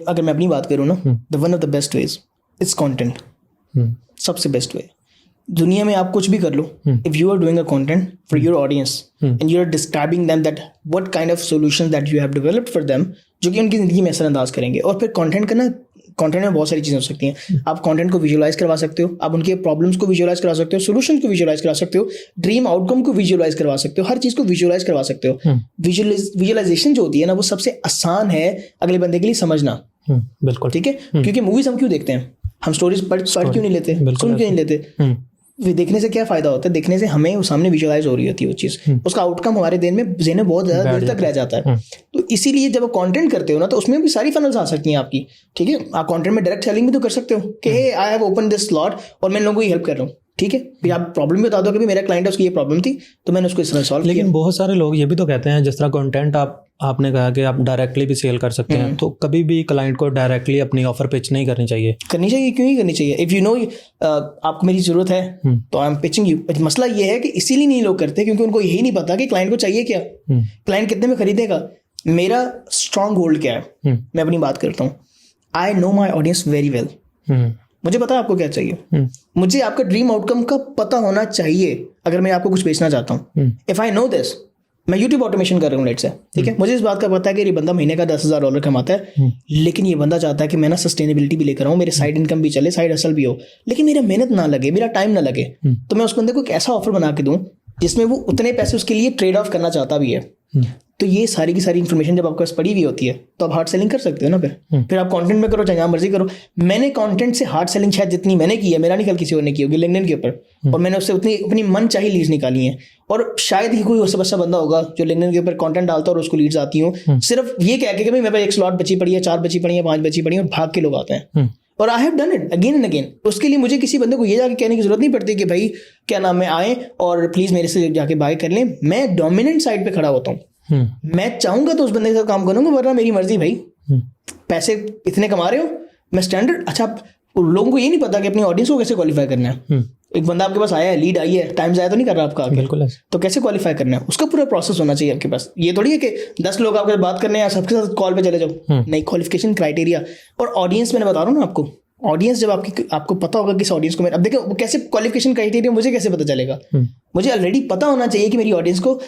अगर मैं अपनी बात करूँ ना, the one of the best ways it's content. सबसे बेस्ट वे. दुनिया में आप कुछ भी कर लो, if you are doing a content for your audience and you are describing them that what kind of solutions that you have developed for them, जो कि उनकी ज़िंदगी में असरअंदाज करेंगे. और फिर कंटेंट में बहुत सारी चीज़ें हो सकती हैं. आप कंटेंट को विजुअलाइज करवा सकते हो, आप उनके प्रॉब्लम्स को विजुअलाइज करवा सकते हो, सॉल्यूशंस को विजुअलाइज करवा सकते हो, ड्रीम आउटकम को विजुअलाइज करवा सकते हो, हर चीज़ को विजुअलाइज करवा सकते हो. विजुअलाइजेशन जो होती है ना, वो सबसे आसान है अगले बंदे के लिए समझना. बिल्कुल. ठीक है. क्योंकि मूवीज हम क्यों देखते हैं? हम स्टोरीज पढ़ क्यों नहीं लेते, सुन क्यों नहीं लेते? देखने से क्या फायदा होता है, देखने से हमें वो सामने विजुअलाइज हो रही होती है वो चीज़, उसका आउटकम हमारे देन में बहुत ज़्यादा देर तक रह जाता है। तो इसीलिए जब आप कंटेंट करते हो ना, तो उसमें भी सारी फनल्स आ सकती हैं आपकी, ठीक है। आप कंटेंट में डायरेक्ट सेलिंग भी तो कर सकते हो कि hey I have open this slot और मैं लोगों को हेल्प कर रहा हूँ, ठीक है। फिर आप प्रॉब्लम भी बता दो कि भाई मेरा क्लाइंट है, उसकी ये प्रॉब्लम थी तो मैंने उसको इस तरह सॉल्व किया। लेकिन बहुत सारे लोग ये भी तो कहते हैं, जिस तरह कंटेंट आपने कहा कि आप डायरेक्टली भी सेल कर सकते हैं, तो कभी भी क्लाइंट को डायरेक्टली अपनी ऑफर पिच नहीं करनी चाहिए। क्यों नहीं करनी चाहिए? इफ यू नो आपको मेरी जरूरत है तो आई एम पिचिंग यू। मसला ये है कि इसीलिए नहीं लोग करते क्योंकि उनको यही नहीं पता कि क्लाइंट को चाहिए क्या, क्लाइंट कितने में खरीदेगा, मेरा स्ट्रॉन्ग होल्ड क्या है। मैं अपनी बात करता हूँ, आई know my audience very well. मुझे पता है आपको क्या चाहिए, मुझे आपका ड्रीम आउटकम का पता होना चाहिए अगर मैं आपको कुछ बेचना चाहता हूँ। इफ आई नो दिस, मैं यूट्यूब ऑटोमेशन कर रहा हूँ लेट से, ठीक है, मुझे इस बात का पता है कि ये बंदा महीने का $10,000 कमाता है, लेकिन ये बंदा चाहता है कि मैं ना सस्टेनेबिलिटी भी लेकर आऊँ, मेरे साइड इनकम भी चले, साइड हसल भी हो, लेकिन मेरा मेहनत ना लगे, मेरा टाइम ना लगे। तो मैं उस बंदे को एक ऐसा ऑफर बना के दूँ जिसमें वो उतने पैसे उसके लिए ट्रेड ऑफ करना चाहता भी है। तो ये सारी की सारी इन्फॉर्मेशन जब आपके पास पड़ी हुई होती है तो आप हार्ड सेलिंग कर सकते हो ना। फिर आप कंटेंट में करो चाहे जहाँ मर्जी करो। मैंने कंटेंट से हार्ड सेलिंग शायद जितनी मैंने की है, मेरा नहीं कल किसी और ने की होगी लिंक्डइन के ऊपर, और मैंने उससे उतनी अपनी मन चाही लीड्स निकाली हैं। और शायद ही कोई वैसा बंदा होगा जो लिंक्डइन के ऊपर कंटेंट डालता और उसको लीड्स आती हो सिर्फ ये कह के कि भाई मेरे पास एक स्लॉट बची पड़ी है, 4 बची पड़ी है, 5 बची पड़ी है, और भाग के लोग आते हैं। और I have done it again and again. उसके लिए मुझे किसी बंदे को ये जाके कहने की जरूरत नहीं पड़ती कि भाई क्या नाम है आए और प्लीज मेरे से जाके बाय कर लें। मैं डोमिनेंट साइड पे खड़ा होता हूँ, मैं चाहूंगा तो उस बंदे के साथ काम करूंगा, वरना मेरी मर्जी भाई। पैसे इतने कमा रहे हो, मैं स्टैंडर्ड। अच्छा, लोगों को ये नहीं पता कि अपनी ऑडियंस को कैसे क्वालिफाई करना है। एक बंदा आपके पास आया है, लीड आई है, टाइम ज़ाया तो नहीं कर रहा आपका आगे, बिल्कुल, तो कैसे क्वालिफाई करना है उसका पूरा प्रोसेस होना चाहिए आपके पास। ये थोड़ी है कि 10 लोग आपके साथ बात करने हैं सबके साथ कॉल पे चले जाओ, नहीं, क्वालिफिकेशन क्राइटेरिया। और ऑडियंस मैंने बता रहा हूँ ना आपको, ऑडियंस जब आपको पता होगा किस ऑडियंस को मैं, अब देखो कैसे क्वालिफिकेशन क्राइटेरिया मुझे कैसे पता चलेगा, मुझे ऑलरेडी पता होना चाहिए कि मेरी ऑडियंस को,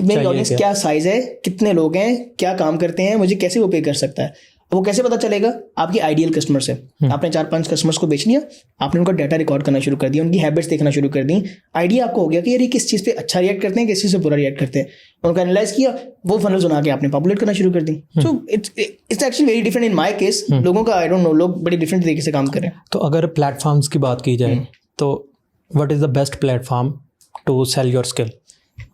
मेरी ऑडियंस क्या साइज है, कितने लोग हैं, क्या काम करते हैं, मुझे कैसे वो पे कर सकता है। वो कैसे पता चलेगा? आपकी आइडियल कस्टमर से आपने 4-5 कस्टमर्स को बेच लिया, आपने उनका डाटा रिकॉर्ड करना शुरू कर दिया, उनकी हैबिट्स देखना शुरू कर दी, आइडिया आपको हो गया कि यार ये किस चीज़ पे अच्छा रिएक्ट करते हैं, किस चीज़ से बुरा रिएक्ट करते हैं, उनका एनालाइज किया, वो फनल्स बना के आपने पॉपुलेट करना शुरू कर दी। So it's actually very different in my case. लोगों का आई डोंट नो, लोग बड़ी डिफरेंट तरीके से काम कर रहे हैं। तो अगर प्लेटफॉर्म्स की बात की जाए तो what is the best platform to sell your skill?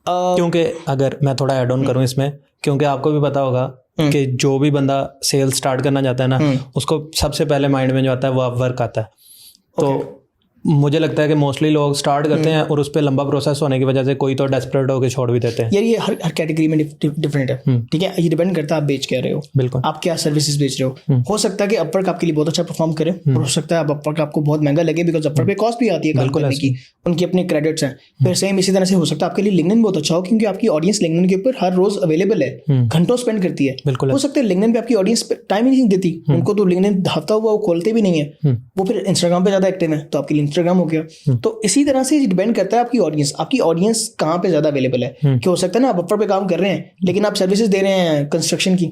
क्योंकि अगर मैं थोड़ा ऐड ऑन करूँ इसमें, क्योंकि आपको भी पता होगा कि जो भी बंदा सेल्स स्टार्ट करना चाहता है ना, उसको सबसे पहले माइंड में जो आता है वो वर्क आता है। तो मुझे लगता है कि मोस्टली लोग स्टार्ट करते हैं और उस पर लंबा प्रोसेस होने की वजह से कोई तो डेस्परेट होकर छोड़ भी देते हैं। यार ये हर कैटेगरी में डिफरेंट है, ठीक है। ये डिपेंड करता है आप बेच क्या रहे हो, बिल्कुल, आप क्या सर्विसेज बेच रहे हो सकता है कि अपवर्क आपके लिए बहुत अच्छा परफॉर्म करे, और हो सकता है अपवर्क आपको बहुत महंगा लगे, बिकॉज अपवर्क पे कॉस्ट भी आती है काम करने की, उनकी अपनी क्रेडिट्स हैं। फिर सेम इसी तरह से हो सकता है आपके लिए लिंक्डइन बहुत अच्छा हो, क्योंकि आपकी ऑडियंस लिंक्डइन के ऊपर हर रोज अवेलेबल है, घंटों स्पेंड करती है। हो सकता है लिंक्डइन पे आपकी ऑडियंस टाइम ही नहीं देती, उनको तो लिंक्डइन हफ्ता हुआ वो खोलते भी नहीं है, वो फिर इंस्टाग्राम पे ज्यादा एक्टिव है, तो आपके लिए इंस्टाग्राम हो गया। तो इसी तरह से डिपेंड करता है आपकी ऑडियंस कहाँ पे ज्यादा अवेलेबल है। कि हो सकता है ना आप अपवर्क पे काम कर रहे हैं लेकिन आप सर्विसेज दे रहे हैं कंस्ट्रक्शन की,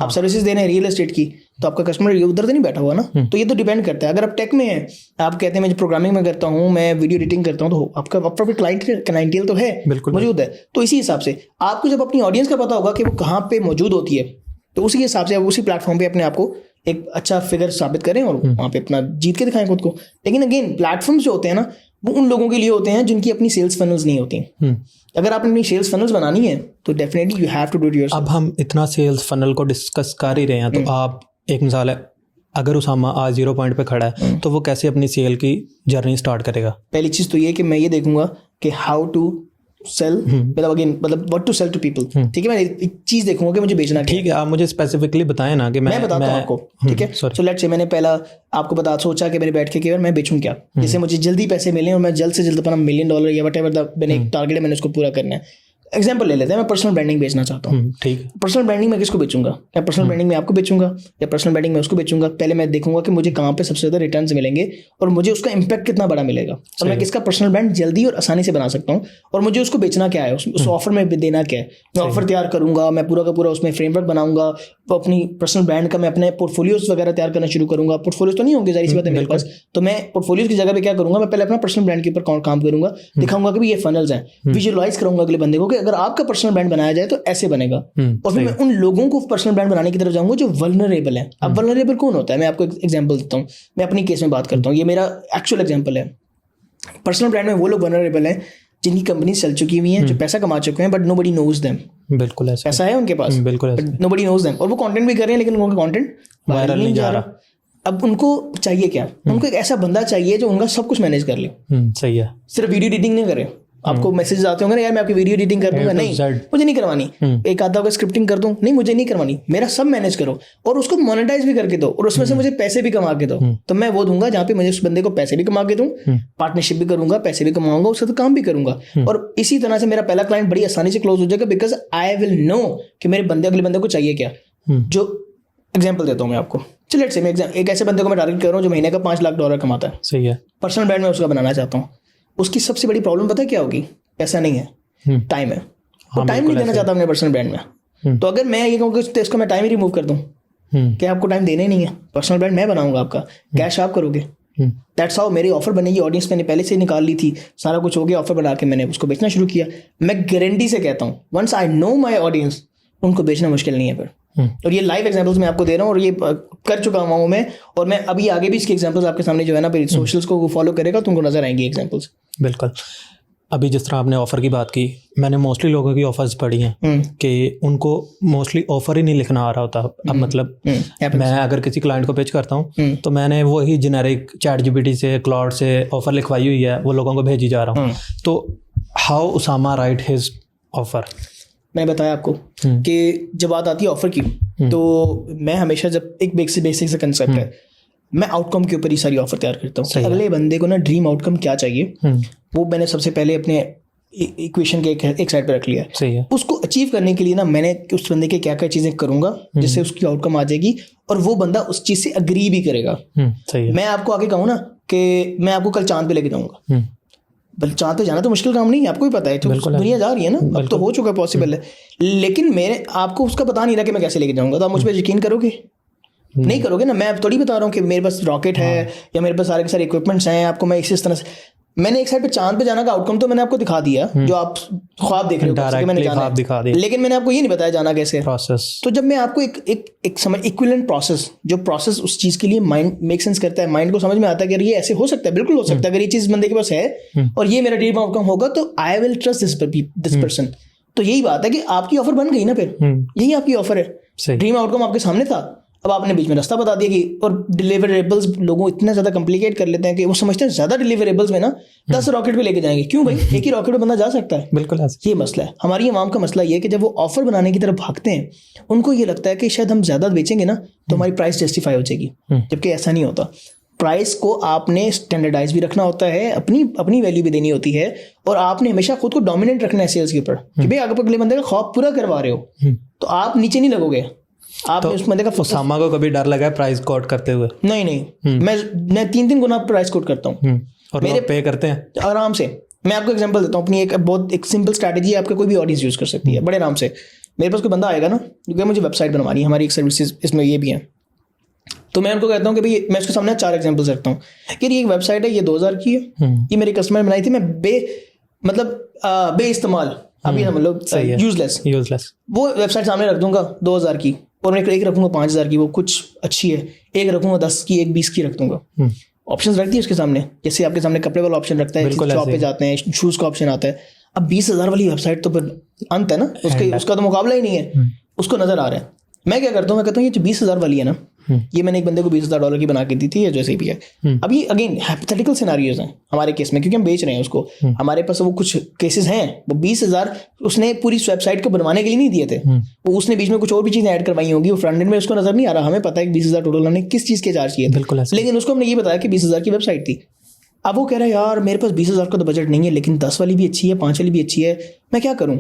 आप सर्विसेज दे रहे हैं रियल एस्टेट की, तो आपका कस्टमर उधर तो नहीं बैठा हुआ ना। तो ये तो डिपेंड करता है। अगर आप टेक में हैं, आप कहते हैं मैं प्रोग्रामिंग में करता हूँ, मैं वीडियो एडिटिंग करता हूँ, तो आपका अपवर्क पे क्लाइंटियल तो है, मौजूद है। तो इसी हिसाब से आपको जब अपनी ऑडियंस का पता होगा कि वो कहाँ पे मौजूद होती है, तो उसी हिसाब से आप उसी प्लेटफॉर्म पे अपने आप को एक अच्छा फिगर साबित करें और वहाँ पे अपना जीत के दिखाएं खुद को। लेकिन अगेन प्लेटफॉर्म्स जो होते हैं ना, वो उन लोगों के लिए होते हैं जिनकी अपनी सेल्स फनल्स नहीं होती। अगर आपने अपनी सेल्स फनल्स बनानी है तो definitely you have to do it yourself. अब हम इतना सेल्स फनल को डिस्कस कर ही रहे हैं, तो आप एक मिसाल है, अगर उसामा आज 0 पॉइंट पे खड़ा है तो वो कैसे अपनी सेल की जर्नी स्टार्ट करेगा? पहली चीज़ तो ये कि मैं ये देखूंगा कि हाउ टू सेल, मतलब what to sell to people, ठीक है। मैं एक चीज देखूंगा कि मुझे बेचना क्या है। ठीक है, आप मुझे स्पेसिफिकली बताएं ना कि मैं बताता हूँ आपको, ठीक है। सो लेट्स से मैंने पहला आपको सोचा कि मैंने बैठ के यार मैं बेचूं क्या, जिससे मुझे जल्दी पैसे मिले और मैं जल्द से जल्द अपना $1 मिलियन या वट एवर मैंने एक टारगेट है, मैंने उसको पूरा करना है। एग्जाम्पल ले लेते हैं, मैं पर्सनल ब्रांडिंग बेचना चाहता हूँ, ठीक। पर्सनल ब्रांडिंग में किसको बेचूंगा? या पर्सनल ब्रांडिंग में आपको बेचूंगा या पर्सनल ब्रांडिंग में उसको बेचूंगा? पहले मैं देखूंगा कि मुझे कहाँ पे सबसे ज्यादा रिटर्न्स मिलेंगे और मुझे उसका इंपैक्ट कितना बड़ा मिलेगा, और मैं किसका पर्सनल ब्रांड जल्दी और आसानी से बना सकता हूँ, और मुझे उसको बेचना क्या है, उस ऑफर में देना क्या है। मैं ऑफर तैयार करूंगा, मैं पूरा का पूरा उसमें फ्रेमवर्क बनाऊंगा, अपनी पर्सनल ब्रांड का मैं अपने पोर्टफोलियोज वगैरह तैयार करना शुरू करूंगा। पोर्टफोलियोज तो नहीं होंगे, जाहिर सी बात है मेरे पास, तो मैं पोर्टफोलियोज की जगह पे क्या करूंगा, मैं पहले अपना पर्सनल ब्रांड के ऊपर काम करूंगा, दिखाऊंगा कि ये फनल्स हैं, विजुअलाइज करूंगा अगले बंदे को कि अगर आपका पर्सनल ब्रांड बनाया जाए तो ऐसे बनेगा। और फिर मैं उन लोगों को पर्सनल ब्रांड बनाने की तरफ जाऊंगा जो वल्नरेबल है। अब वल्नरेबल कौन होता है? मैं आपको एक एग्जांपल देता हूं, मैं अपनी केस में बात करता हूं, ये मेरा एक्चुअल एग्जांपल है। पर्सनल ब्रांड में वो लोग वनरेबल हैं जिनकी कंपनी चल चुकी हुई हैं, जो पैसा कमा चुके हैं, बट नोबडी नोज देम। बिल्कुल ऐसा पैसा है उनके पास, बिल्कुल नोबडी नोज देम, और वो कंटेंट भी कर रहे हैं लेकिन उनका कंटेंट वायरल नहीं जा रहा। अब उनको चाहिए क्या? उनको एक ऐसा बंदा चाहिए जो उनका सब कुछ मैनेज कर ले। सही है। सिर्फ वीडियो एडिटिंग नहीं करे। आपको मैसेज आते होंगे ना, यार मैं आपकी वीडियो एडिटिंग कर दूंगा, नहीं मुझे नहीं करवानी। एक आधा स्क्रिप्टिंग कर दूं, नहीं मुझे नहीं करवानी, मेरा सब मैनेज करो और उसको मोनेटाइज भी करके दो और उसमें से मुझे पैसे भी कमा के दो। तो मैं वो दूंगा जहाँ पे मुझे उस बंदे को पैसे भी कमा के दूं, पार्टनरशिप भी करूंगा, पैसे भी कमाऊंगा, उससे तो काम भी करूंगा, और इसी तरह से मेरा पहला क्लाइंट बड़ी आसानी से क्लोज हो जाएगा, बिकॉज आई विल नो कि मेरे बंदे अगले बंदे को चाहिए क्या। जो एग्जाम्पल देता हूँ मैं आपको, चलिए से मैं एक ऐसे बंदे को मैं टारगेट कर रहा हूँ जो महीने का $5 लाख कमाता है। सही है। पर्सनल ब्रांड में उसका बनाना चाहता हूँ। उसकी सबसे बड़ी प्रॉब्लम पता है क्या होगी? पैसा नहीं है, टाइम है। तो टाइम नहीं देना चाहता अपने पर्सनल ब्रांड में। तो अगर मैं ये कहूँ कि इसको मैं टाइम ही रिमूव कर दूँ, कि आपको टाइम देना ही नहीं है, पर्सनल ब्रांड मैं बनाऊंगा, आपका कैश आप करोगे, दैट्स हाउ मेरी ऑफर बनेगी। ऑडियंस मैंने पहले से निकाल ली थी, सारा कुछ हो गया, ऑफर बना के मैंने उसको बेचना शुरू किया। मैं गारंटी से कहता हूँ, once I know my audience, उनको बेचना मुश्किल नहीं है फिर। और ये लाइव एग्जांपल्स मैं आपको दे रहा हूँ और ये कर चुका हूँ मैं, और मैं अभी आगे भी इसके एग्जांपल्स आपके सामने जो है ना, फिर सोशल्स को फॉलो करेगा तो उनको नजर आएंगे एग्जांपल्स। बिल्कुल। अभी जिस तरह आपने ऑफर की बात की, मैंने मोस्टली लोगों की ऑफर्स पढ़ी हैं कि उनको मोस्टली ऑफर ही नहीं लिखना आ रहा होता। अब मतलब मैं अगर किसी क्लाइंट को पिच करता हूँ तो मैंने वही जेनेरिक ChatGPT से, क्लाउड से ऑफर लिखवाई हुई है, वो लोगों को भेजी जा रहा हूँ। तो how Usama write his offer? मैंने बताया आपको कि जब बात आती है ऑफर की, तो मैं हमेशा जब एक बेसिक से कंसेप्ट है, मैं आउटकम के ऊपर ही सारी ऑफर तैयार करता हूँ। अगले बंदे को ना ड्रीम आउटकम क्या चाहिए, वो मैंने सबसे पहले अपने इक्वेशन के एक साइड पे रख लिया है। सही है। उसको अचीव करने के लिए ना मैंने उस बंदे के क्या क्या चीजें करूंगा जिससे उसकी आउटकम आ जाएगी और वो बंदा उस चीज से अग्री भी करेगा। सही है। मैं आपको आगे कहूँ ना कि मैं आपको कल चांद पे लेके जाऊंगा, बल्कि चांद पे जाना तो मुश्किल काम नहीं है, आपको भी पता है, तो दुनिया जा रही है ना, अब तो हो चुका है, पॉसिबल है, लेकिन मेरे आपको उसका पता नहीं रहा कि मैं कैसे लेके जाऊंगा। तो आप मुझ पर यकीन करोगे? नहीं करोगे ना। मैं अब थोड़ी बता रहा हूँ कि मेरे पास रॉकेट है या मेरे पास सारे के सारे इक्विपमेंट्स हैं, आपको मैं इस तरह से, मैंने एक साइड पे चांद पे जाना का आउटकम तो मैंने आपको दिखा दिया, जो आप ख्वाब देख रहे हो कि मैंने जाना है, लेकिन मैंने आपको ये नहीं बताया जाना कैसे है, प्रोसेस। तो जब मैं आपको एक समझ इक्विवेलेंट प्रोसेस, जो प्रोसेस उस चीज के लिए माइंड मेक सेंस करता है, माइंड को समझ में आता है कि ये ऐसे हो सकता है, बिल्कुल हो सकता है, अगर ये चीज बंदे के पास है और ये मेरा ड्रीम आउटकम होगा तो I will trust this person. तो यही बात है कि आपकी ऑफर बन गई ना, फिर यही आपकी ऑफर है। ड्रीम आउटकम आपके सामने था, अब आपने बीच में रास्ता बता दिया कि, और डिलीवरेबल्स लोगों इतना ज़्यादा कॉम्प्लिकेट कर लेते हैं कि वो समझते हैं ज़्यादा डिलीवरेबल्स में ना 10 रॉकेट पे लेके जाएंगे। क्यों भाई, एक ही रॉकेट पे बंदा जा सकता है। बिल्कुल ये मसला है हमारी आवाम का। मसला ये है कि जब वो ऑफर बनाने की तरफ भागते हैं, उनको ये लगता है कि शायद हम ज़्यादा बेचेंगे ना तो हमारी प्राइस जस्टिफाई हो जाएगी, जबकि ऐसा नहीं होता। प्राइस को आपने स्टैंडर्डाइज भी रखना होता है, अपनी वैल्यू भी देनी होती है, और आपने हमेशा खुद को डोमिनेंट रखना है सेल्स के ऊपर कि भाई आप अगले बंदे का ख्वाब पूरा करवा रहे हो तो आप नीचे नहीं लगोगे। आप उस बंदे का उसामा को कभी डर लगा है प्राइस कोट करते हुए? नहीं, मैं 3 गुना प्राइस कोट करता हूँ और मेरे पे करते हैं आराम से। मैं आपको एग्जांपल देता हूँ अपनी, एक सिंपल स्ट्रैटेजी है, आपका कोई भी ऑडियंस यूज कर सकती है बड़े आराम से। मेरे पास कोई बंदा आएगा ना, क्योंकि मुझे वेबसाइट बनवानी है, हमारी एक सर्विसेज इसमें ये भी है, तो मैं उनको कहता हूँ कि भाई मैं उसके सामने 4 एग्जांपल्स रखता हूँ कि ये एक वेबसाइट है, ये 2000 की है, ये मेरे कस्टमर बनाई थी, मैं बे इस्तेमाल, अभी मतलब यूजलेस वो वेबसाइट सामने रख दूंगा 2000 की, और मैं एक रखूंगा 5000 की, वो कुछ अच्छी है, एक रखूंगा 10 की, एक 20 की रख दूंगा। ऑप्शन रख दिए उसके सामने, जैसे आपके सामने कपड़े वाला ऑप्शन रखता है, शॉप पे जाते हैं शूज का ऑप्शन आता है। अब 20,000 वाली वेबसाइट तो फिर अंत है ना, उसका तो मुकाबला ही नहीं है, उसको नजर आ रहा है। मैं क्या करता हूँ, मैं कहता हूँ ये जो 20,000 वाली है ना, ये मैंने एक बंदे को $20,000 की बना के दी थी, या जैसे भी है। अब ये अगेन हाइपोथेटिकल सिनेरियोज हैं हमारे केस में, क्योंकि हम बेच रहे हैं उसको, हमारे पास वो कुछ केसेस हैं। वो 20,000 उसने पूरी वेबसाइट को बनवाने के लिए नहीं दिए थे, वो उसने बीच में कुछ और भी चीजें ऐड करवाई होंगी, वो फ्रंट एंड में उसको नजर नहीं आ रहा। हमें पता है कि 20,000 टोटल हमने किस चीज के चार्ज किए, लेकिन उसको हमने ये बताया कि 20,000 की वेबसाइट थी। अब वो कह रहा है यार मेरे पास 20,000 का तो बजट नहीं है, लेकिन 10 वाली भी अच्छी है, 5 वाली भी अच्छी है, मैं क्या करूँ?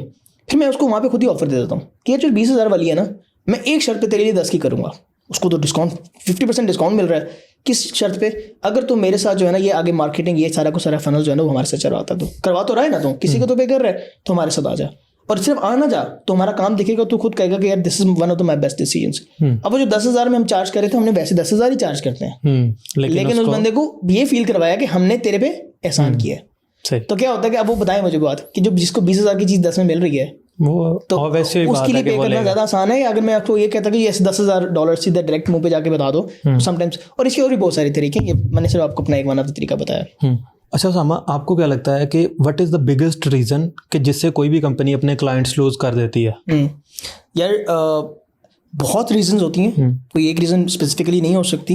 फिर मैं उसको वहाँ पे खुद ही ऑफर दे देता हूँ कि जो 20,000 वाली है ना, मैं एक शर्त पे तेरे लिए 10 की करूंगा। उसको तो डिस्काउंट 50% डिस्काउंट मिल रहा है। किस शर्त पे? अगर तुम मेरे साथ जो है ना, ये आगे मार्केटिंग, ये सारा फनल जो है ना, वो हमारे साथ चलवाता, तो करवा तो रहा है ना, तो किसी को तो पे कर रहा है, तो हमारे साथ आ जा। और सिर्फ आ ना जा तो हमारा काम दिखेगा, तो खुद कहेगा कि यार this is one of the my best decisions. अब वो जो 10,000 में हम चार्ज करे थे, हमने वैसे 10,000 ही चार्ज करते हैं, लेकिन उस बंदे को ये फील करवाया कि हमने तेरे पे एहसान किया है। तो क्या होता है कि अब वो बताए मुझे बात कि जो जिसको 20,000 की चीज 10 में मिल रही है, वो तो उसके लिए पे करना ज्यादा आसान है। अगर मैं आपको ये कहता कि ये $10,000 सीधा डायरेक्ट मुंह पे जाके बता दो समटाइम्स, और इसके और भी बहुत सारे तरीके, ये मैंने सिर्फ आपको अपना एक वन ऑफ द तरीका बताया। अच्छा उसामा, आपको क्या लगता है कि what is the biggest reason कि जिससे कोई भी कंपनी अपने क्लाइंट्स लूज कर देती है? यार बहुत रीजंस होती हैं, कोई एक रीज़न स्पेसिफिकली नहीं हो सकती.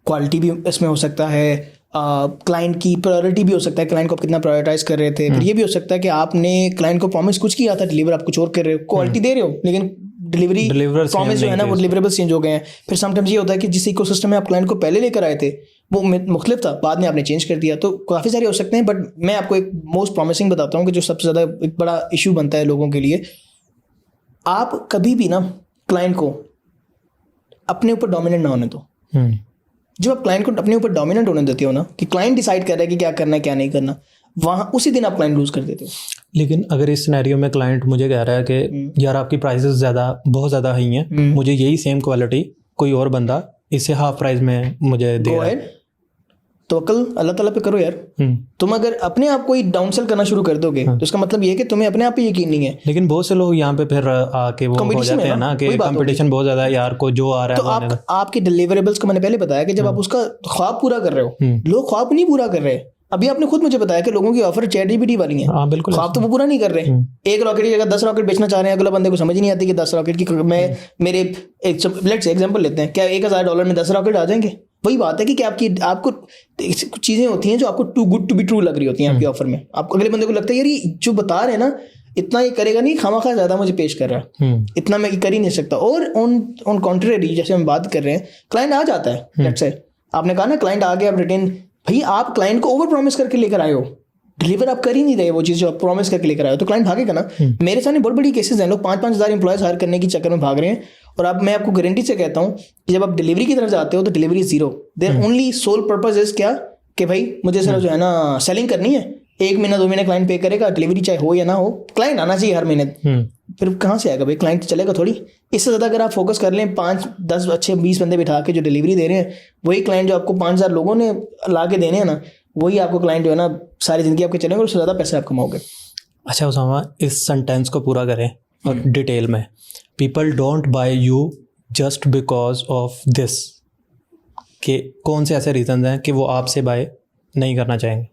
क्वालिटी भी इसमें हो सकता है, क्लाइंट की प्रायोरिटी भी हो सकता है, क्लाइंट को आप कितना प्रायोरिटाइज कर रहे थे. फिर ये भी हो सकता है कि आपने क्लाइंट को प्रॉमिस कुछ किया था, डिलीवर आप कुछ और कर रहे हो. क्वालिटी दे रहे हो लेकिन डिलीवरी प्रॉमिस जो है ना वो डिलीवरेबल्स चेंज हो गए हैं. फिर समटाइम्स ये होता है कि जिस इकोसिस्टम में आप क्लाइंट को पहले लेकर आए थे वो मुख्तलिफ था, बाद में आपने चेंज कर दिया. तो काफ़ी सारे हो सकते हैं, बट मैं आपको एक मोस्ट प्रॉमिसिंग बताता हूँ कि जो सबसे ज़्यादा एक बड़ा इशू बनता है लोगों के लिए. आप कभी भी ना क्लाइंट को अपने ऊपर डोमिनेंट ना होने दो. जब आप क्लाइंट को अपने ऊपर डोमिनेंट होने देते हो ना, कि क्लाइंट डिसाइड कर रहा है कि क्या करना है क्या नहीं करना, वहाँ उसी दिन आप क्लाइंट लूज कर देते हो. लेकिन अगर इस सिनेरियो में क्लाइंट मुझे कह रहा है कि यार आपकी प्राइसेस बहुत ज़्यादा हाई हैं, मुझे यही सेम क्वालिटी कोई और बंदा इससे हाफ प्राइस में मुझे दे रहा है, तो अल्लाह ताला पे करो यार. तुम अगर अपने आप को ही डाउनसेल करना शुरू कर दोगे तो इसका मतलब ये है कि तुम्हें अपने आप पे यकीन नहीं है. लेकिन बहुत से लोग यहाँ पे फिर आके वो हो जाते हैं ना कि कंपटीशन बहुत ज़्यादा है यार, को जो आ रहा है. तो आपके डिलीवरेबल्स को मैंने पहले बताया कि जब आप उसका ख्वाब पूरा कर रहे हो, लोग ख्वाब नहीं पूरा कर रहे. अभी आपने खुद मुझे बताया कि लोगों की ऑफर ChatGPT वाली है. हाँ बिल्कुल, ख्वाब तो वो पूरा नहीं कर रहे. एक रॉकेट की जगह 10 रॉकेट बेचना चाह रहे हैं, अगला बंदे को समझ नहीं आती कि 10 रॉकेट की मैं मेरे लेट्स एग्जांपल लेते हैं, क्या $1000 में 10 रॉकेट आ जाएंगे? वही बात है कि आपको कुछ चीजें होती हैं जो आपको too good to be true लग रही होती हैं आपकी ऑफर में. आपको अगले बंदे को लगता है यार ये जो बता रहे हैं ना इतना ये करेगा नहीं, खामखा ज्यादा मुझे पेश कर रहा है, इतना मैं कर ही नहीं सकता. और ऑन कॉन्ट्रेरी जैसे हम बात कर रहे हैं, क्लाइंट आ जाता है. लेट्स से आपने कहा ना क्लाइंट आ गया, आप रिटेन भाई आप क्लाइंट को ओवर प्रॉमिस करके लेकर आए हो, डिलीवर आप कर ही नहीं रहे वो चीज़ जो आप प्रॉमिस करके लेकर आए हो, तो क्लाइंट भागेगा ना. मेरे सामने बहुत बड़ी केसेस हैं, लोग 5-5 हज़ार एम्प्लॉयज हायर करने के चक्कर में भाग रहे हैं. और अब मैं आपको गारंटी से कहता हूँ कि जब आप डिलीवरी की तरफ जाते हो तो delivery zero. Their only sole purpose is क्या कि भाई मुझे सिर्फ जो है ना सेलिंग करनी है, 1 महीना 2 महीने क्लाइंट पे करेगा, डिलीवरी चाहे हो या ना हो, क्लाइंट आना चाहिए हर महीने. फिर कहाँ से आएगा भाई, क्लाइंट चलेगा थोड़ी. इससे ज़्यादा अगर आप फोकस कर लें 5-10 अच्छे 20 बंदे बिठा के जो डिलीवरी दे रहे हैं, वही क्लाइंट जो आपको 5000 लोगों ने ला के देने हैं ना, वही आपको क्लाइंट जो है ना सारी ज़िंदगी आपके चलेंगे और उससे ज़्यादा पैसे आप कमाओगे. अच्छा उसामा, इस सेंटेंस को पूरा करें और डिटेल में. People don't buy you just because of this, कि कौन से ऐसे रीज़न हैं कि वो आपसे बाय नहीं करना चाहेंगे?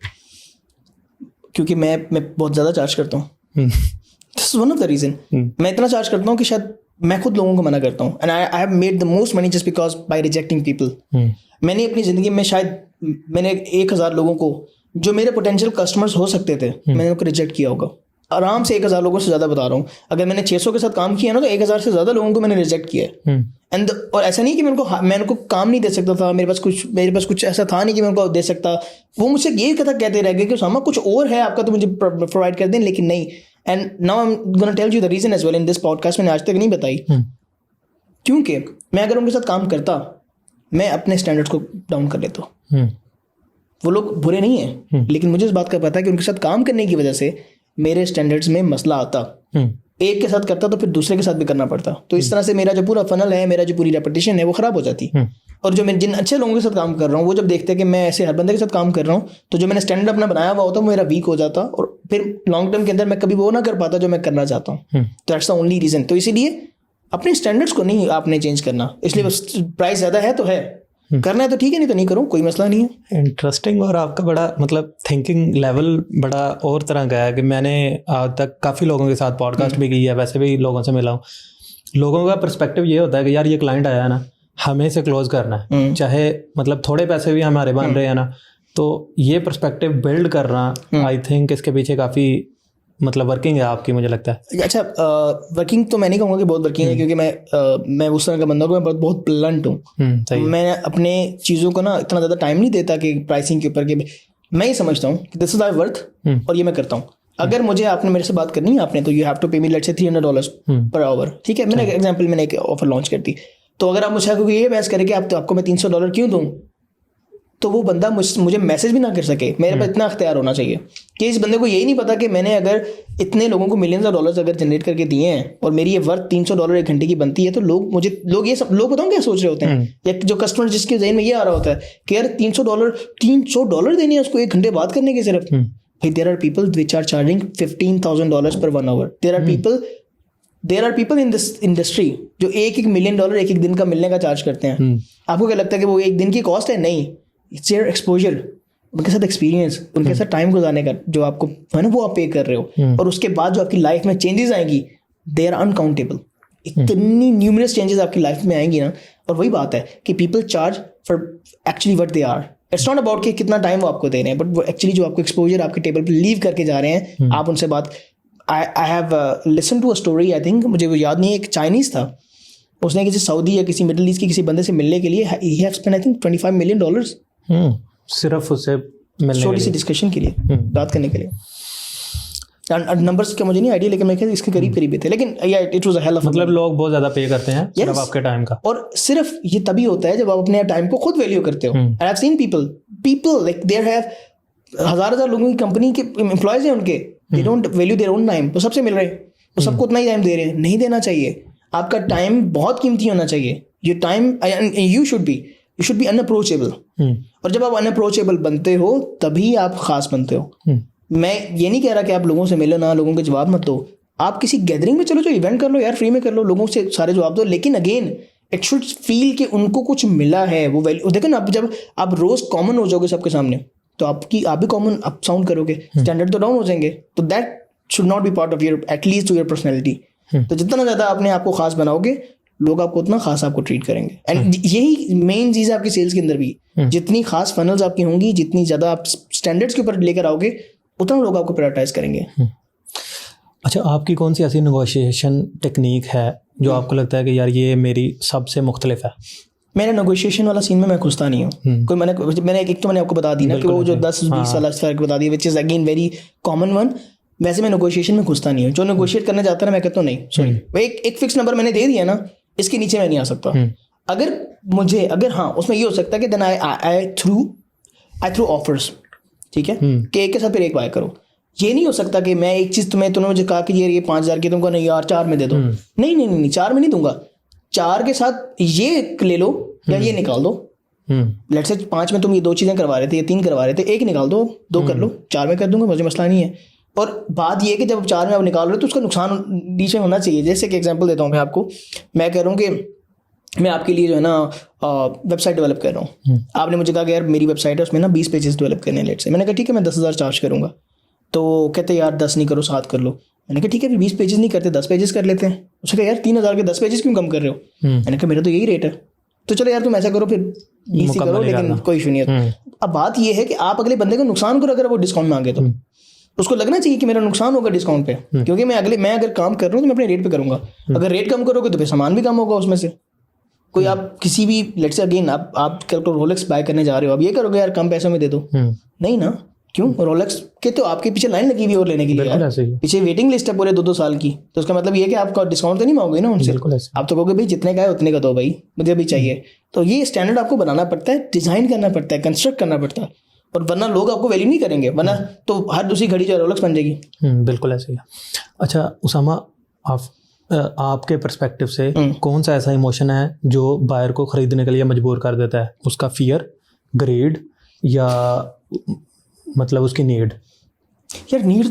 क्योंकि मैं बहुत ज़्यादा चार्ज करता हूँ. This is one of the reason. मैं इतना चार्ज करता हूँ कि शायद मैं खुद लोगों को मना करता हूँ. And I have made the most money just because by rejecting people. मैंने अपनी ज़िंदगी में शायद मैंने 1000 लोगों को जो मेरे पोटेंशियल कस्टमर्स हो सकते थे मैंने उनको रिजेक्ट किया होगा. आराम से 1000 लोगों से ज़्यादा बता रहा हूँ. अगर मैंने 600 के साथ काम किया ना तो 1000 से ज़्यादा लोगों को मैंने रिजेक्ट किया है. एंड और ऐसा नहीं कि मैं उनको काम नहीं दे सकता था, मेरे पास कुछ ऐसा था नहीं कि मैं उनको दे सकता. वो मुझसे ये कहते रह गए कि उसामा कुछ और है आपका तो मुझे प्रोवाइड कर दें, लेकिन नहीं. And now I am gonna tell you the reason as well in this podcast. मैंने आज तक नहीं बताई, क्योंकि मैं अगर उनके साथ काम करता मैं अपने स्टैंडर्ड्स को डाउन कर लेता. वो लोग बुरे नहीं हैं, लेकिन मुझे इस बात का पता है कि उनके साथ काम करने की वजह से मेरे स्टैंडर्ड्स में मसला आता. एक के साथ करता तो फिर दूसरे के साथ भी करना पड़ता. तो इस तरह से मेरा जो पूरा फनल है, मेरा जो पूरी रेपुटेशन है वो ख़राब हो जाती. और जो मैं जिन अच्छे लोगों के साथ काम कर रहा हूँ वो जब देखते हैं कि मैं ऐसे हर बंदे के साथ काम कर रहा हूँ, तो जो मैंने स्टैंडर्ड अपना बनाया हुआ होता है वो मेरा वीक हो जाता और फिर लॉन्ग टर्म के अंदर मैं कभी वो ना कर पाता जो मैं करना चाहता हूँ. तो दैट्स द ओनली रीज़न. तो इसीलिए अपने स्टैंडर्ड्स को नहीं आपने चेंज करना. इसलिए प्राइस ज़्यादा है तो है, करना है तो ठीक है, नहीं तो नहीं करो, कोई मसला नहीं है. इंटरेस्टिंग. और आपका बड़ा मतलब थिंकिंग लेवल बड़ा और तरह का है कि मैंने आज तक काफ़ी लोगों के साथ पॉडकास्ट भी की है, वैसे भी लोगों से मिला हूँ. लोगों का पर्सपेक्टिव ये होता है कि यार ये क्लाइंट आया है ना, हमें इसे क्लोज करना है, चाहे मतलब थोड़े पैसे भी हमारे बन रहे हैं ना. तो ये पर्सपेक्टिव बिल्ड करना आई थिंक इसके पीछे काफ़ी मतलब वर्किंग है आपकी, मुझे लगता है. अच्छा, वर्किंग तो मैं नहीं कहूँगा कि बहुत वर्किंग है, क्योंकि मैं उस तरह का बंदा हूँ, मैं बहुत प्लंट हूँ. मैं अपने चीज़ों को ना इतना ज़्यादा टाइम नहीं देता कि प्राइसिंग के ऊपर के. मैं ये समझता हूँ कि दिस इज आवर वर्थ और ये मैं करता हूँ. अगर मुझे आपने मेरे से बात करनी है आपने, तो यू हैव टू पे मी लेट्स से $300 पर आवर. ठीक है, मैंने एक ऑफर लॉन्च कर दी. तो अगर आप मुझे क्योंकि ये बहस करें कि आपको मैं $300 क्यों दूँ, तो वो बंदा मुझे मैसेज भी ना कर सके. मेरे पास इतना अख्तियार होना चाहिए कि इस बंदे को यही नहीं पता कि मैंने अगर इतने लोगों को मिलियंस ऑफ डॉलर्स अगर जनरेट करके दिए हैं और मेरी ये वर्थ $300 एक घंटे की बनती है, तो लोग बताऊँ क्या सोच रहे होते हैं, या जो कस्टमर जिसके जहन में ये आ रहा होता है कि यार $300 देने हैं उसको 1 घंटे बात करने के सिर्फ. भाई there are people which are charging $15,000 पर 1 hour. There are people in this industry जो $1 मिलियन एक दिन का मिलने का चार्ज करते हैं. आपको क्या लगता है कि वो एक दिन की कॉस्ट है? नहीं, इट्स योर एक्सपोजर. उनके साथ एक्सपीरियंस, उनके साथ टाइम गुजारने का जो आपको है ना वो आप पे कर रहे हो, और उसके बाद जो आपकी लाइफ में चेंजेस आएंगी दे आर अनकाउंटेबल. इतनी न्यूमरस चेंजेस आपकी लाइफ में आएंगी ना. और वही बात है कि people charge for actually what they are. It's not about कि कितना टाइम वो आपको दे रहे हैं, बट वो एक्चुअली जो आपको एक्सपोजर आपके टेबल पे लीव करके जा रहे हैं, आप उनसे बात. I have listen to a story, I think मुझे वो याद नहीं है, एक चाइनीज था, उसने किसी सऊदी या किसी मिडिल ईस्ट के किसी बंदे से मिलने के लिए he have spent I think $25 million सिर्फ उससे मिलने छोटी सी डिस्कशन के लिए, बात करने के लिए. नंबर्स का मुझे नहीं आइडिया, लेकिन मैं कहता इसके करीब करीब थे. लेकिन it was a hell of, मतलब लोग बहुत ज्यादा पे करते हैं सिर्फ आपके टाइम का. और सिर्फ ये तभी होता है जब आप अपने टाइम को खुद वैल्यू करते हो. I have seen people like there have हजार लोगों की कंपनी के एम्प्लॉयज हैं उनके, they don't value their own time. वो सबसे मिल रहे हैं, वो सबको उतना ही टाइम दे रहे हैं. नहीं देना चाहिए. आपका टाइम बहुत कीमती होना चाहिए. ये time you should be unapproachable. और जब आप अनअप्रोचेबल बनते हो तभी आप खास बनते हो. मैं ये नहीं कह रहा कि आप लोगों से मिलो ना, लोगों के जवाब मत दो. आप किसी गैदरिंग में चलो, जो इवेंट कर लो यार, फ्री में कर लो, लोगों से सारे जवाब दो. लेकिन अगेन इट शुड फील कि उनको कुछ मिला है, वो वैल्यू. देखो ना, जब आप रोज कॉमन हो जाओगे सबके सामने, तो आप भी कॉमन आप साउंड करोगे, स्टैंडर्ड तो डाउन हो जाएंगे. तो that should not be part of your, at least to your personality. तो जितना ज़्यादा अपने आप को खास बनाओगे, लोग आपको उतना खास आपको ट्रीट करेंगे. एंड यही मेन चीज़ है आपकी सेल्स के अंदर भी. जितनी खास फनल्स आपकी होंगी, जितनी ज़्यादा आप स्टैंडर्ड्स के ऊपर लेकर आओगे, उतना लोग आपको प्रायोरिटाइज करेंगे. अच्छा, आपकी कौन सी ऐसी नेगोशिएशन टेक्निक है जो आपको लगता है कि यार ये मेरी सबसे मुख्तलिफ है? मेरे नेगोशिएशन वाला सीन में मैं घुसता नहीं हूँ. कोई मैंने एक तो मैंने आपको बता दी ना कि वो जो 10-20 वाला फर्क बता दिया, which is again very common one. वैसे मैं नेगोशिएशन में घुसता नहीं हूँ. जो नेगोशिएट करना चाहता है ना, मैं कहता हूँ नहीं सॉरी, एक फिक्स नंबर मैंने दे दिया ना, इसके नीचे मैं नहीं आ सकता. अगर हाँ, उसमें ये हो सकता है कि देन आई थ्रू ऑफर्स. ठीक है, कि एक के साथ फिर एक बाय करो. ये नहीं हो सकता कि मैं एक चीज़ तुमने मुझे कहा कि ये 5,000 की, तुमको नहीं यार 4 में दे दो. नहीं 4 में नहीं दूंगा. 4 के साथ ये ले लो या ये निकाल दो. लेट्स से 5 में तुम ये 2 चीज़ें करवा रहे थे या 3 करवा रहे थे, 1 निकाल दो, 2 कर लो, 4 में कर दूंगा, मुझे मसला नहीं है. और बात ये है कि जब 4 में आप निकाल रहे हो तो उसका नुकसान बीच में होना चाहिए. जैसे कि एग्जांपल देता हूँ मैं आपको. मैं कह रहा हूँ कि मैं आपके लिए जो है ना वेबसाइट डेवलप कर रहा हूँ. आपने मुझे कहा कि यार मेरी वेबसाइट है, उसमें ना 20 पेजेस डेवलप करने हैं लेट से. मैंने कहा ठीक है, मैं 10,000 चार्ज करूँगा. तो कहते यार 10 नहीं करो, 7 कर लो. मैंने कहा ठीक है, फिर 20 पेजेस नहीं करते, 10 पेजेस कर लेते हैं. उसने कहा यार 3,000 के 10 पेजेस क्यों कम कर रहे हो? मैंने कहा मेरा तो यही रेट है. तो चलो यार तुम ऐसा करो, फिर 20 ही करो, लेकिन कोई इशू नहीं है. अब बात ये है कि आप अगले बंदे को नुकसान करो. अगर वो डिस्काउंट मांगे तो उसको लगना चाहिए कि मेरा नुकसान होगा डिस्काउंट पे, क्योंकि मैं अगर काम कर रहा हूँ तो मैं अपने रेट पे करूंगा. अगर रेट कम करोगे तो फिर सामान भी कम होगा उसमें से. कोई आप किसी भी लेट्स से अगेन आप रोलेक्स बाय करने जा रहे हो, अब ये करोगे यार कम पैसों में दे दो, नहीं ना. क्यों? रोलेक्स के तो आपके पीछे लाइन लगी हुई है और लेने के लिए यार, पीछे वेटिंग लिस्ट है पूरे 2-2 साल की. तो उसका मतलब ये है कि आपका डिस्काउंट तो नहीं मांगोगे ना उनसे. आप तो कहोगे भाई जितने का है उतने का दो भाई, मुझे भी चाहिए. तो ये स्टैंडर्ड आपको बनाना पड़ता है, डिजाइन करना पड़ता है, कंस्ट्रक्ट करना पड़ता है. और वरना लोग आपको वैल्यू नहीं करेंगे, वरना तो हर दूसरी घड़ी जो रोलेक्स बन जाएगी. बिल्कुल ऐसे ही. अच्छा उसामा, आपके पर्सपेक्टिव से कौन सा ऐसा इमोशन है जो बायर को खरीदने के लिए मजबूर कर देता है? उसका फियर, ग्रेड, या मतलब उसकी नीड? यार नीड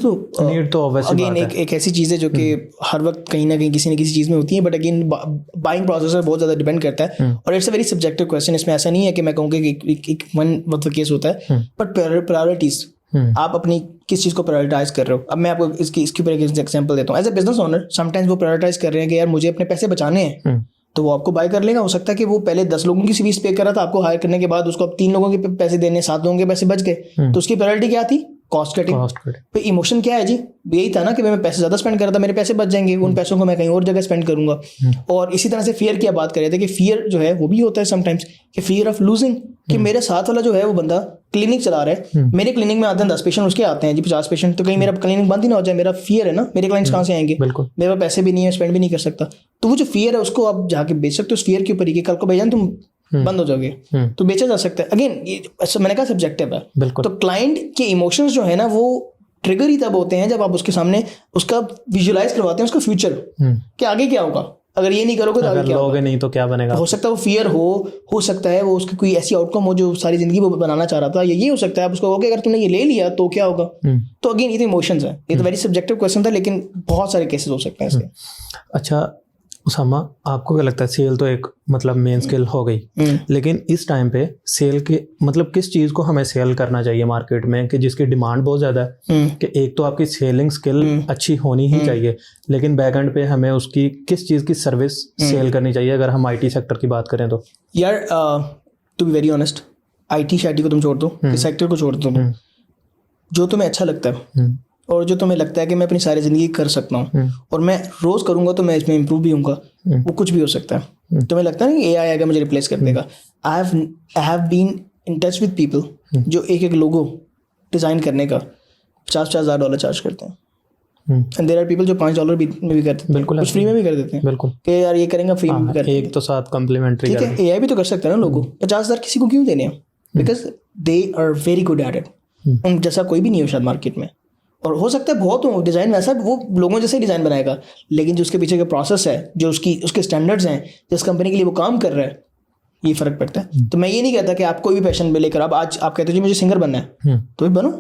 तो अगेन एक ऐसी चीज़ है जो कि हर वक्त कहीं ना कहीं किसी न किसी चीज़ में होती है. बट अगेन बाइंग प्रोसेस पर बहुत ज़्यादा डिपेंड करता है. और it's a very subjective question. इसमें ऐसा नहीं है कि मैं कहूँगा कि एक वन मतलब केस होता है. बट प्रायोरिटीज, आप अपनी किस चीज़ को प्रायोरिटाइज कर रहे हो. अब मैं आपको इसके ऊपर एक एग्जांपल देता हूँ. As a business owner sometimes वो प्रायोरिटाइज कर रहे हैं कि यार मुझे अपने पैसे बचाने हैं, तो वो आपको बाय कर लेगा. हो सकता है कि वो पहले 10 लोगों की फीस पे कर रहा था, आपको हायर करने के बाद उसको अब 3 लोगों के पैसे देने, 7 लोगों के पैसे बच गए. तो उसकी प्रायोरिटी क्या थी? Cost cutting. तो इमोशन क्या है जी? यही था ना कि मैं पैसे ज़्यादा स्पेंड कर रहा था, मेरे पैसे बच जाएंगे, उन पैसों को मैं कहीं और जगह स्पेंड करूंगा. और इसी तरह से फियर की बात कर रहे थे कि फियर जो है वो भी होता है समटाइम्स, कि फियर ऑफ लूजिंग, कि मेरे साथ वाला जो है वो बंदा क्लिनिक चला रहा है, मेरे क्लिनिक में आते हैं 10 पेशेंट, उसके आते हैं जी 50 पेशेंट, तो कहीं मेरा क्लिनिक बंद ही ना हो जाए. मेरा फियर है ना, मेरे क्लाइंट्स कहाँ से आएंगे, मेरे पास पैसे भी नहीं है, स्पेंड भी नहीं कर सकता. तो वो जो फियर है उसको आप जाके बेच सकते हो. उस फियर के ऊपर ही कल को भाईजान तुम बंद हो जाओगे, तो बेचा जा सकता है. अगेन मैंने कहा सब्जेक्टिव है. तो क्लाइंट के इमोशंस जो है ना वो ट्रिगर ही तब होते हैं जब आप उसके सामने उसका विजुअलाइज करवाते हैं उसका फ्यूचर, कि आगे क्या होगा. अगर ये नहीं करोगे तो आगे क्या होगा, नहीं तो क्या बनेगा. हो सकता है वो फियर हो सकता है वो उसकी कोई ऐसी आउटकम हो जो सारी जिंदगी वो बनाना चाह रहा था. ये हो सकता है आप उसको कहोगे अगर तुमने ये ले लिया तो क्या होगा. तो अगेन ये तो इमोशंस है. ये तो वेरी सब्जेक्टिव क्वेश्चन था, लेकिन बहुत सारे केसेस हो सकते हैं इसके. अच्छा उसामा, आपको क्या लगता है, सेल तो एक मतलब मेन स्किल हो गई, लेकिन इस टाइम पे सेल के मतलब किस चीज़ को हमें सेल करना चाहिए मार्केट में कि जिसकी डिमांड बहुत ज़्यादा है, कि एक तो आपकी सेलिंग स्किल अच्छी होनी ही चाहिए, लेकिन बैक एंड पे हमें उसकी किस चीज़ की सर्विस सेल करनी चाहिए अगर हम आईटी सेक्टर की बात करें तो? यार to be very honest, IT शाइटी को तुम छोड़ दो, इस सेक्टर को छोड़ दो, जो तुम्हें अच्छा लगता है और जो तुम्हें लगता है कि मैं अपनी सारी ज़िंदगी कर सकता हूँ और मैं रोज़ करूँगा तो मैं इसमें इम्प्रूव भी होऊंगा, वो कुछ भी हो सकता है। तुम्हें लगता है ना कि एआई आएगा मुझे रिप्लेस कर देगा? I have been in touch with people जो एक लोगो डिज़ाइन करने का $50,000 चार्ज करते हैं, एंड देयर आर पीपल जो $5 में भी करते हैं, बिल्कुल कुछ फ्री में भी कर देते हैं, बिल्कुल कि यार ये करेंगे फ्री में कर, एक तो साथ कम्प्लीमेंट्री। ठीक है, एआई भी तो कर सकता है ना। लोगों 50,000 किसी को क्यों देने हैं? Because they are very good at it. उन जैसा कोई भी नहीं हो शायद मार्केट में, और हो सकता है बहुत हो डिज़ाइन वैसा, वो लोगों जैसे ही डिज़ाइन बनाएगा, लेकिन जो उसके पीछे का प्रोसेस है, जो उसके स्टैंडर्ड्स हैं, जिस कंपनी के लिए वो काम कर रहा है, ये फ़र्क पड़ता है। तो मैं ये नहीं कहता कि आप कोई भी पैशन में लेकर आज आप कहते हो जी मुझे सिंगर बनना है, तो भी बनो।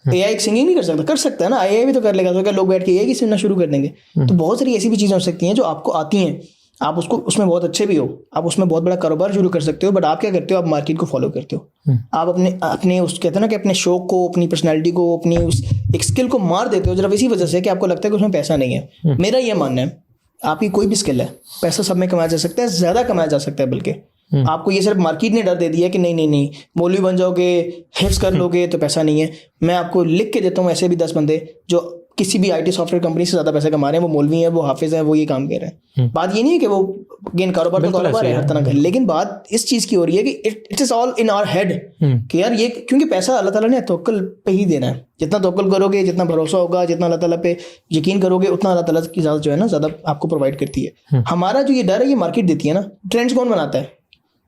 एआई एक सिंगिंग नहीं कर सकता है ना, एआई भी तो कर लेगा। तो क्या लोग बैठ के एआई की सुनना शुरू कर देंगे? तो बहुत सारी ऐसी भी चीज़ें हो सकती हैं जो आपको आती हैं, आप उसमें बहुत अच्छे भी हो, आप उसमें बहुत बड़ा कारोबार शुरू कर सकते हो, बट आप क्या करते हो, आप मार्केट को फॉलो करते हो। आप अपने उस कहते हैं ना कि अपने शौक को, अपनी पर्सनैलिटी को, अपनी उस एक स्किल को मार देते हो जरा इसी वजह से कि आपको लगता है कि उसमें पैसा नहीं है। मेरा ये मानना है, आपकी कोई भी स्किल है, पैसा सब में कमाया जा सकता है, ज़्यादा कमाया जा सकता है। बल्कि आपको ये सिर्फ मार्केट ने डर दे दिया कि नहीं मौलवी बन जाओगे, हिफ्स कर लोगे तो पैसा नहीं है। मैं आपको लिख के देता हूँ ऐसे भी 10 बंदे जो किसी भी आईटी सॉफ्टवेयर कंपनी से ज़्यादा पैसा कमा रहे हैं, वो मौलवी हैं, वो हाफिज हैं, वो ये काम कर रहे हैं। बात ये नहीं है कि वो गेन कारोबार है हर तरह का, लेकिन बात इस चीज़ की हो रही है कि it is all in our head कि यार ये, क्योंकि पैसा अल्लाह ताला ने तवक्कुल पे ही देना है। जितना तवक्कुल करोगे, जितना भरोसा होगा, जितना अल्लाह ताला पे यकीन करोगे, उतना अल्लाह ताला की ज़्यादा जो है ना ज़्यादा आपको प्रोवाइड करती है। हमारा जो ये डर है ये मार्केट देती है ना। ट्रेंड्स कौन बनाता है?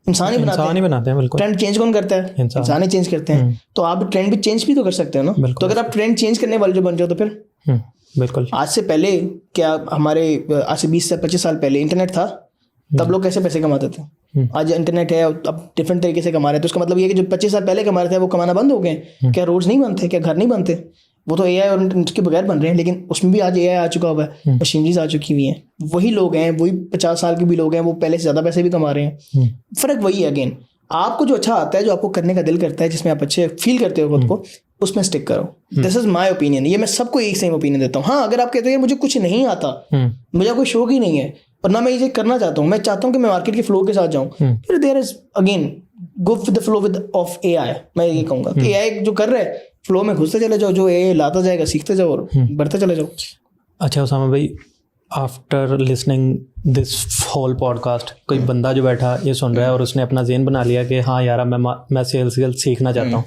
इंसान ही बनाते हैं। बिल्कुल। ट्रेंड चेंज कौन करता है? इंसान ही चेंज करते हैं। तो आप ट्रेंड भी चेंज भी तो कर सकते हो ना। तो अगर आप ट्रेंड चेंज करने वाले जो बन जाओ तो फिर बिल्कुल। आज से पहले क्या हमारे आज से 20 से 25 साल पहले इंटरनेट था, तब लोग कैसे पैसे कमाते थे? आज इंटरनेट है, अब डिफरेंट तरीके से कमा रहे हैं। तो इसका मतलब ये है कि जो 25 साल पहले कमा रहे थे वो कमाना बंद हो गए। क्या रोड्स नहीं बनते? क्या घर नहीं बनते? वो तो एआई और इंटरनेट के बगैर बन रहे हैं, लेकिन उसमें भी आज एआई आ चुका हुआ है, मशीनरीज आ चुकी हुई हैं। वही लोग हैं, वही 50 साल के भी लोग हैं, वो पहले से ज़्यादा पैसे भी कमा रहे हैं। फ़र्क वही है। अगेन, आपको जो अच्छा आता है, जो आपको करने का दिल करता है, जिसमें आप अच्छे फील करते हो खुद को, उसमें स्टिक करो। This is my opinion. ये मैं सबको एक सेम ओपिनियन देता हूँ। हाँ, अगर आप कहते हो मुझे कुछ नहीं आता, मुझे कोई शौक ही नहीं है और ना मैं ये करना चाहता हूँ, मैं चाहता हूँ कि मैं मार्केट के फ्लो के साथ जाऊँ, फिर there is again go with the flow with of AI. मैं ये कहूँगा कि एआई जो कर रहा है फ्लो में घुसते चले जाओ, जो एआई लाता जाएगा सीखते जाओ और बढ़ते चले जाओ। अच्छा उसामा भाई, after listening this whole podcast, कोई बंदा जो बैठा ये सुन रहा है और उसने अपना ज़हन बना लिया कि हाँ यार मैं सेल्स सीखना चाहता हूँ,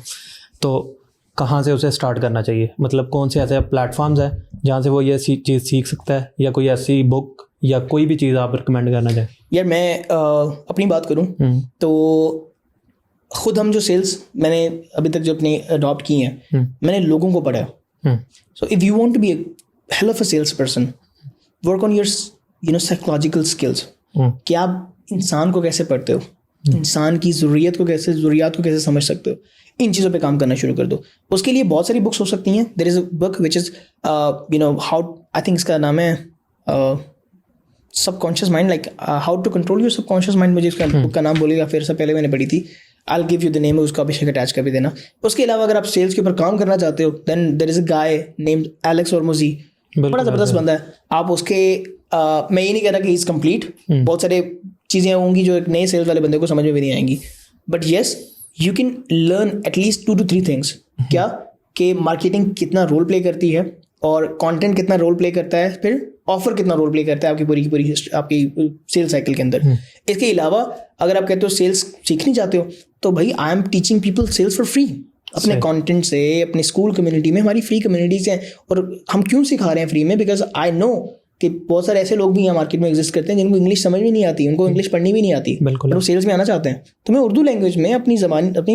तो कहाँ से उसे स्टार्ट करना चाहिए? मतलब कौन से ऐसे प्लेटफॉर्म्स हैं जहाँ से वो ये चीज़ सीख सकता है, या कोई ऐसी बुक या कोई भी चीज़ आप रिकमेंड करना चाहें? यार मैं अपनी बात करूँ तो खुद हम जो सेल्स मैंने अभी तक जो अपनी अडॉप्ट की हैं, मैंने लोगों को पढ़ा। So if you want to be a hell of a sales person, work on your psychological skills. कि आप इंसान को कैसे पढ़ते हो, इंसान की ज़रूरियात को कैसे समझ सकते हो, इन चीज़ों पे काम करना शुरू कर दो। उसके लिए बहुत सारी बुक्स हो सकती हैं। There is a book which is how, I think इसका नाम है subconscious mind, like how to control your subconscious mind. मुझे इसका बुक का नाम बोलेगा फिर से, पहले मैंने पढ़ी थी। I'll give you the name, उसका अभिषेक अटैच कर भी देना। उसके अलावा अगर आप सेल्स के ऊपर काम करना चाहते हो, then there is a guy named Alex Hormozi, बड़ा ज़बरदस्त बंदा है। आप उसके मैं ये नहीं कह रहा कि इज़ कंप्लीट, बहुत सारे चीज़ें होंगी जो एक नए सेल्स वाले बंदे को समझ में भी नहीं आएंगी, but yes you can learn at least 2 to 3 things. क्या कि मार्केटिंग कितना रोल प्ले करती है, और कंटेंट कितना रोल प्ले करता है, फिर ऑफर कितना रोल प्ले करता है आपकी पूरी की पूरी आपकी सेल्स साइकिल के अंदर। इसके अलावा अगर आप कहते हो सेल्स सीखनी चाहते हो, तो भाई I am teaching people sales for free. अपने कंटेंट से, अपने स्कूल कम्युनिटी में, हमारी फ्री कम्युनिटीज हैं। और हम क्यों सिखा रहे हैं फ्री में? बिकॉज आई नो कि बहुत सारे ऐसे लोग भी यहाँ मार्केट में एग्जिस्ट करते हैं जिनको इंग्लिश समझ में नहीं आती, उनको इंग्लिश पढ़नी भी नहीं आती, वो सेल्स में आना चाहते हैं। तो मैं उर्दू लैंग्वेज में अपनी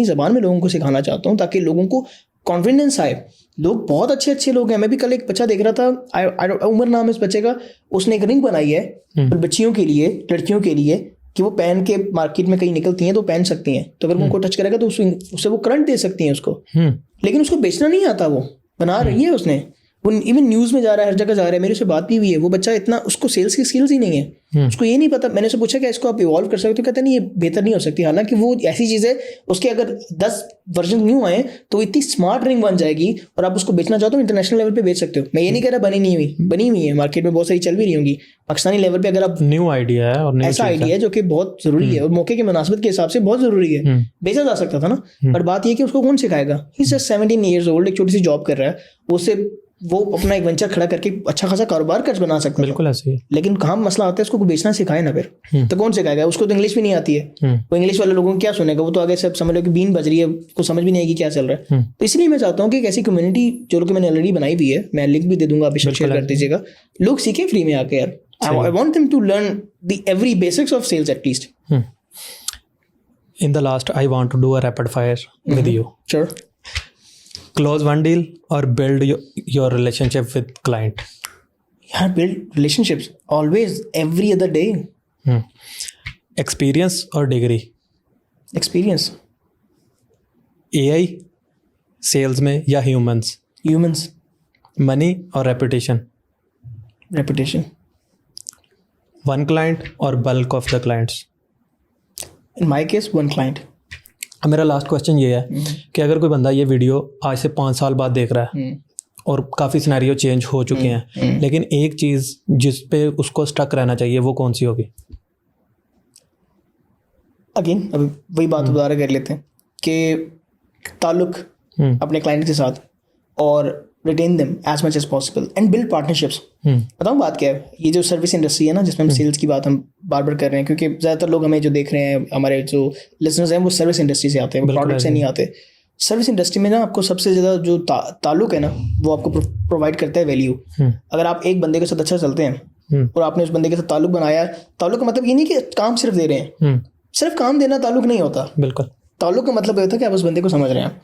ज़बान में लोगों को सिखाना चाहता हूँ, ताकि लोगों को कॉन्फिडेंस आए। लोग बहुत अच्छे लोग हैं। मैं भी कल एक बच्चा देख रहा था, उमर नाम है इस बच्चे का, उसने एक रिंग बनाई है बच्चियों के लिए, लड़कियों के लिए, कि वो पहन के मार्केट में कहीं निकलती हैं तो पहन सकती हैं, तो अगर वो उनको टच करेगा तो उससे वो करंट दे सकती हैं उसको। लेकिन उसको बेचना नहीं आता, वो बना रही है उसने, वो इवन न्यूज़ में जा रहा है, हर जगह जा रहा है, मेरे से बात भी हुई है, वो बच्चा इतना, उसको सेल्स की स्किल्स ही नहीं है, उसको ये नहीं पता। मैंने उससे पूछा क्या इसको आप इवॉल्व कर सकते हो, कहता नहीं ये बेहतर नहीं हो सकती, हालांकि वो ऐसी चीज़ है उसके अगर 10 वर्जन न्यू आए तो इतनी स्मार्ट रिंग बन जाएगी और आप उसको बेचना चाहते हो इंटरनेशनल लेवल पे बेच सकते हो। मैं ये नहीं कह रहा बनी हुई है, मार्केट में बहुत सारी चल भी रही होंगी, पाकिस्तानी लेवल पे अगर आप न्यू आइडिया है और ऐसा आइडिया है जो कि बहुत जरूरी है और मौके की मुनासिबत के हिसाब से बहुत जरूरी है, बेचा जा सकता था ना। पर बात ये कि उसको कौन सिखाएगा, he is just 17 years old, एक छोटी सी जॉब कर रहा है, वो अपना एक वेंचर खड़ा करके अच्छा खासा कारोबार कर्ज बना सकता है, बिल्कुल ऐसे ही। लेकिन कहाँ मसला आता है, उसको बेचना सिखाए ना, फिर तो कौन सिखाएगा, उसको तो इंग्लिश भी नहीं आती है, वो इंग्लिश वाले लोगों को क्या सुनेगा, वो तो आगे सब समझ लो कि बीन बज रही है, उसको समझ भी नहीं आएगी क्या चल रहा है। तो इसलिए मैं चाहता हूँ कि एक ऐसी कम्युनिटी जो कि मैंने ऑलरेडी बनाई हुई है, मैं लिंक भी दे दूंगा, आप शेयर कर दीजिएगा, लोग सीखें फ्री में आके यार। I want them to learn the every basics of sales at least. In the last, I want to do a rapid fire with you. Sure. Close one deal or build your relationship with client. Yeah, build relationships always, every other day. Experience or degree. Experience. AI, sales में या humans. Humans. Money or reputation. Reputation. One client or bulk of the clients. In my case, one client. अब मेरा लास्ट क्वेश्चन ये है कि अगर कोई बंदा ये वीडियो आज से 5 साल बाद देख रहा है और काफ़ी सिनेरियो चेंज हो चुके हैं, लेकिन एक चीज़ जिस पे उसको स्टक रहना चाहिए वो कौन सी होगी? अगेन अभी वही बात दोबारा कर लेते हैं कि ताल्लुक अपने क्लाइंट के साथ और retain them as much as possible and build partnerships. बताऊँ बात क्या है, ये जो सर्विस इंडस्ट्री है ना, जिसमें हम सेल्स की बात हम बार बार कर रहे हैं, क्योंकि ज़्यादातर लोग हमें जो देख रहे हैं, हमारे जो लिसनर्स हैं, वो सर्विस इंडस्ट्री से आते हैं, वो प्रोडक्ट से नहीं आते। सर्विस इंडस्ट्री में ना आपको सबसे ज़्यादा जो ताल्लुक है ना, वो आपको प्रोवाइड करता है वैल्यू। अगर आप एक बंदे के साथ अच्छा चलते हैं और आपने उस बंदे के साथ ताल्लुक बनाया, ताल्लुक का मतलब ये नहीं कि काम सिर्फ दे रहे हैं, सिर्फ काम देना ताल्लुक नहीं होता। बिल्कुल, ताल्लुक का मतलब ये होता है कि आप उस बंदे को समझ रहे हैं,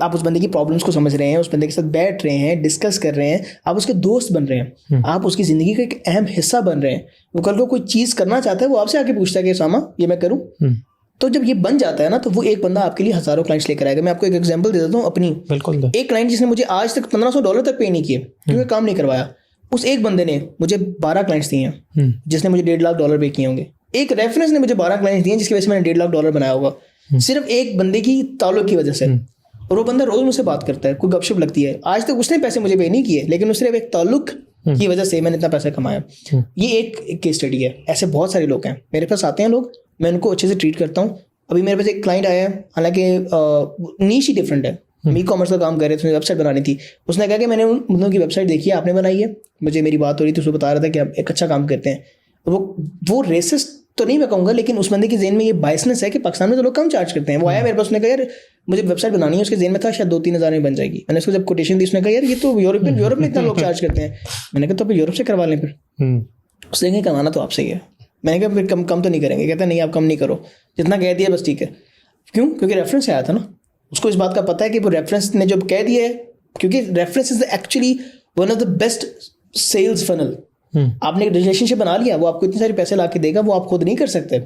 आप उस बंदे की प्रॉब्लम्स को समझ रहे हैं, उस बंदे के साथ बैठ रहे हैं, डिस्कस कर रहे हैं, आप उसके दोस्त बन रहे हैं, आप उसकी ज़िंदगी का एक अहम हिस्सा बन रहे हैं। वो कल को कोई चीज़ करना चाहता है, वो आपसे आके पूछता है कि सामा ये मैं करूँ। तो जब ये बन जाता है ना, तो वो एक बंदा आपके लिए हज़ारों क्लाइंट्स लेकर आएगा। मैं आपको एक एग्जांपल दे देता हूँ अपनी। बिल्कुल। एक क्लाइंट जिसने मुझे आज तक $1500 तक पे नहीं किए क्योंकि काम नहीं करवाया, उस एक बंदे ने मुझे 12 क्लाइंट्स दिए हैं, जिसने मुझे $1.5 पे किए होंगे। एक रेफरेंस ने मुझे 12 क्लाइंट्स दिए जिसकी वजह से मैंने $1.5 बनाया होगा, सिर्फ एक बंदे की ताल्लुक की वजह से। और वो बंदा रोज मुझसे बात करता है, कोई गपशप लगती है। आज तक उसने पैसे मुझे पे नहीं किए, लेकिन उसने एक ताल्लुक की वजह से मैंने इतना पैसा कमाया। ये एक केस स्टडी है। ऐसे बहुत सारे लोग हैं, मेरे पास आते हैं लोग, मैं उनको अच्छे से ट्रीट करता हूँ। अभी मेरे पास एक क्लाइंट आया है, हालांकि नीश ही डिफरेंट है, ई कॉमर्स का काम कर रहे थे, वेबसाइट बनानी थी। उसने कहा कि मैंने उन बंदों की वेबसाइट देखी है, आपने बनाई है, मुझे मेरी बात हो रही थी, उसको बता रहा था कि आप एक अच्छा काम करते हैं। वो रेसिस्ट तो नहीं मैं कहूँगा, लेकिन उस बंदे के ज़हन में ये बायसनेस है कि पाकिस्तान में तो लोग कम चार्ज करते हैं। वो आया मेरे पास, उसने कहा यार मुझे वेबसाइट बनानी है, उसके ज़हन में था शायद 2-3 हज़ार में बन जाएगी। मैंने उसको जब कोटेशन दी, उसने कहा यार ये तो यूरोप में इतना लोग चार्ज करते हैं। मैंने कहा तो यूरोप से करवा लें फिर। उसने कहा करवाना तो आपसे ही है। मैंने कहा फिर कम तो नहीं करेंगे। कहता नहीं आप कम नहीं करो, जितना कह दिया बस ठीक है। क्यों? क्योंकि रेफरेंस आया था ना, उसको इस बात का पता है कि वो रेफरेंस ने जब कह दिया है, क्योंकि reference is actually one of the best sales funnel. आपने रिलेशनशिप बना लिया, वो आपको इतने सारे पैसे ला के देगा, वो आप खुद नहीं कर सकते।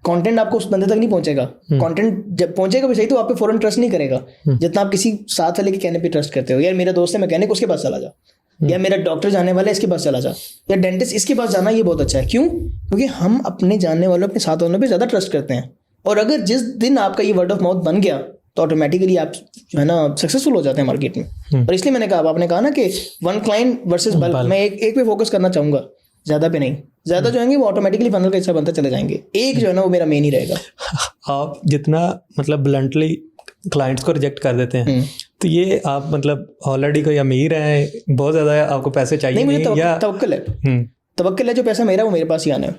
कंटेंट आपको उस बंदे तक नहीं पहुंचेगा। कंटेंट जब पहुंचेगा भी सही, तो आप पे फौरन ट्रस्ट नहीं करेगा जितना आप किसी साथ वाले के कहने पे ट्रस्ट करते हो। यार मेरा दोस्त है मैकेनिक, उसके पास चला जा, या मेरा डॉक्टर जाने वाला है इसके पास चला जा, या डेंटिस्ट इसके पास जाना, ये बहुत अच्छा है। क्यों? क्योंकि हम अपने जानने वालों, अपने साथ वालों पे ज़्यादा ट्रस्ट करते हैं। और अगर जिस दिन आपका ये वर्ड ऑफ माउथ बन गया, तो ऑटोमेटिकली आप जो है ना सक्सेसफुल हो जाते हैं मार्केट में। और इसलिए मैंने कहा, आपने कहा ना कि वन क्लाइंट वर्सेस बल्क, मैं एक पे फोकस करना चाहूँगा, ज़्यादा पे नहीं। ज़्यादा जो होंगे वो ऑटोमेटिकली फनल का हिस्सा बनते चले जाएंगे, एक जो है ना वो मेरा मेन ही रहेगा। आप जितना मतलब ब्लंटली क्लाइंट्स को रिजेक्ट कर देते हैं, तो ये आप मतलब ऑलरेडी कोई अमीर है, बहुत ज़्यादा आपको पैसे चाहिए नहीं, मुझे तवक्कुल है, जो पैसा मेरा वो मेरे पास ही आना है।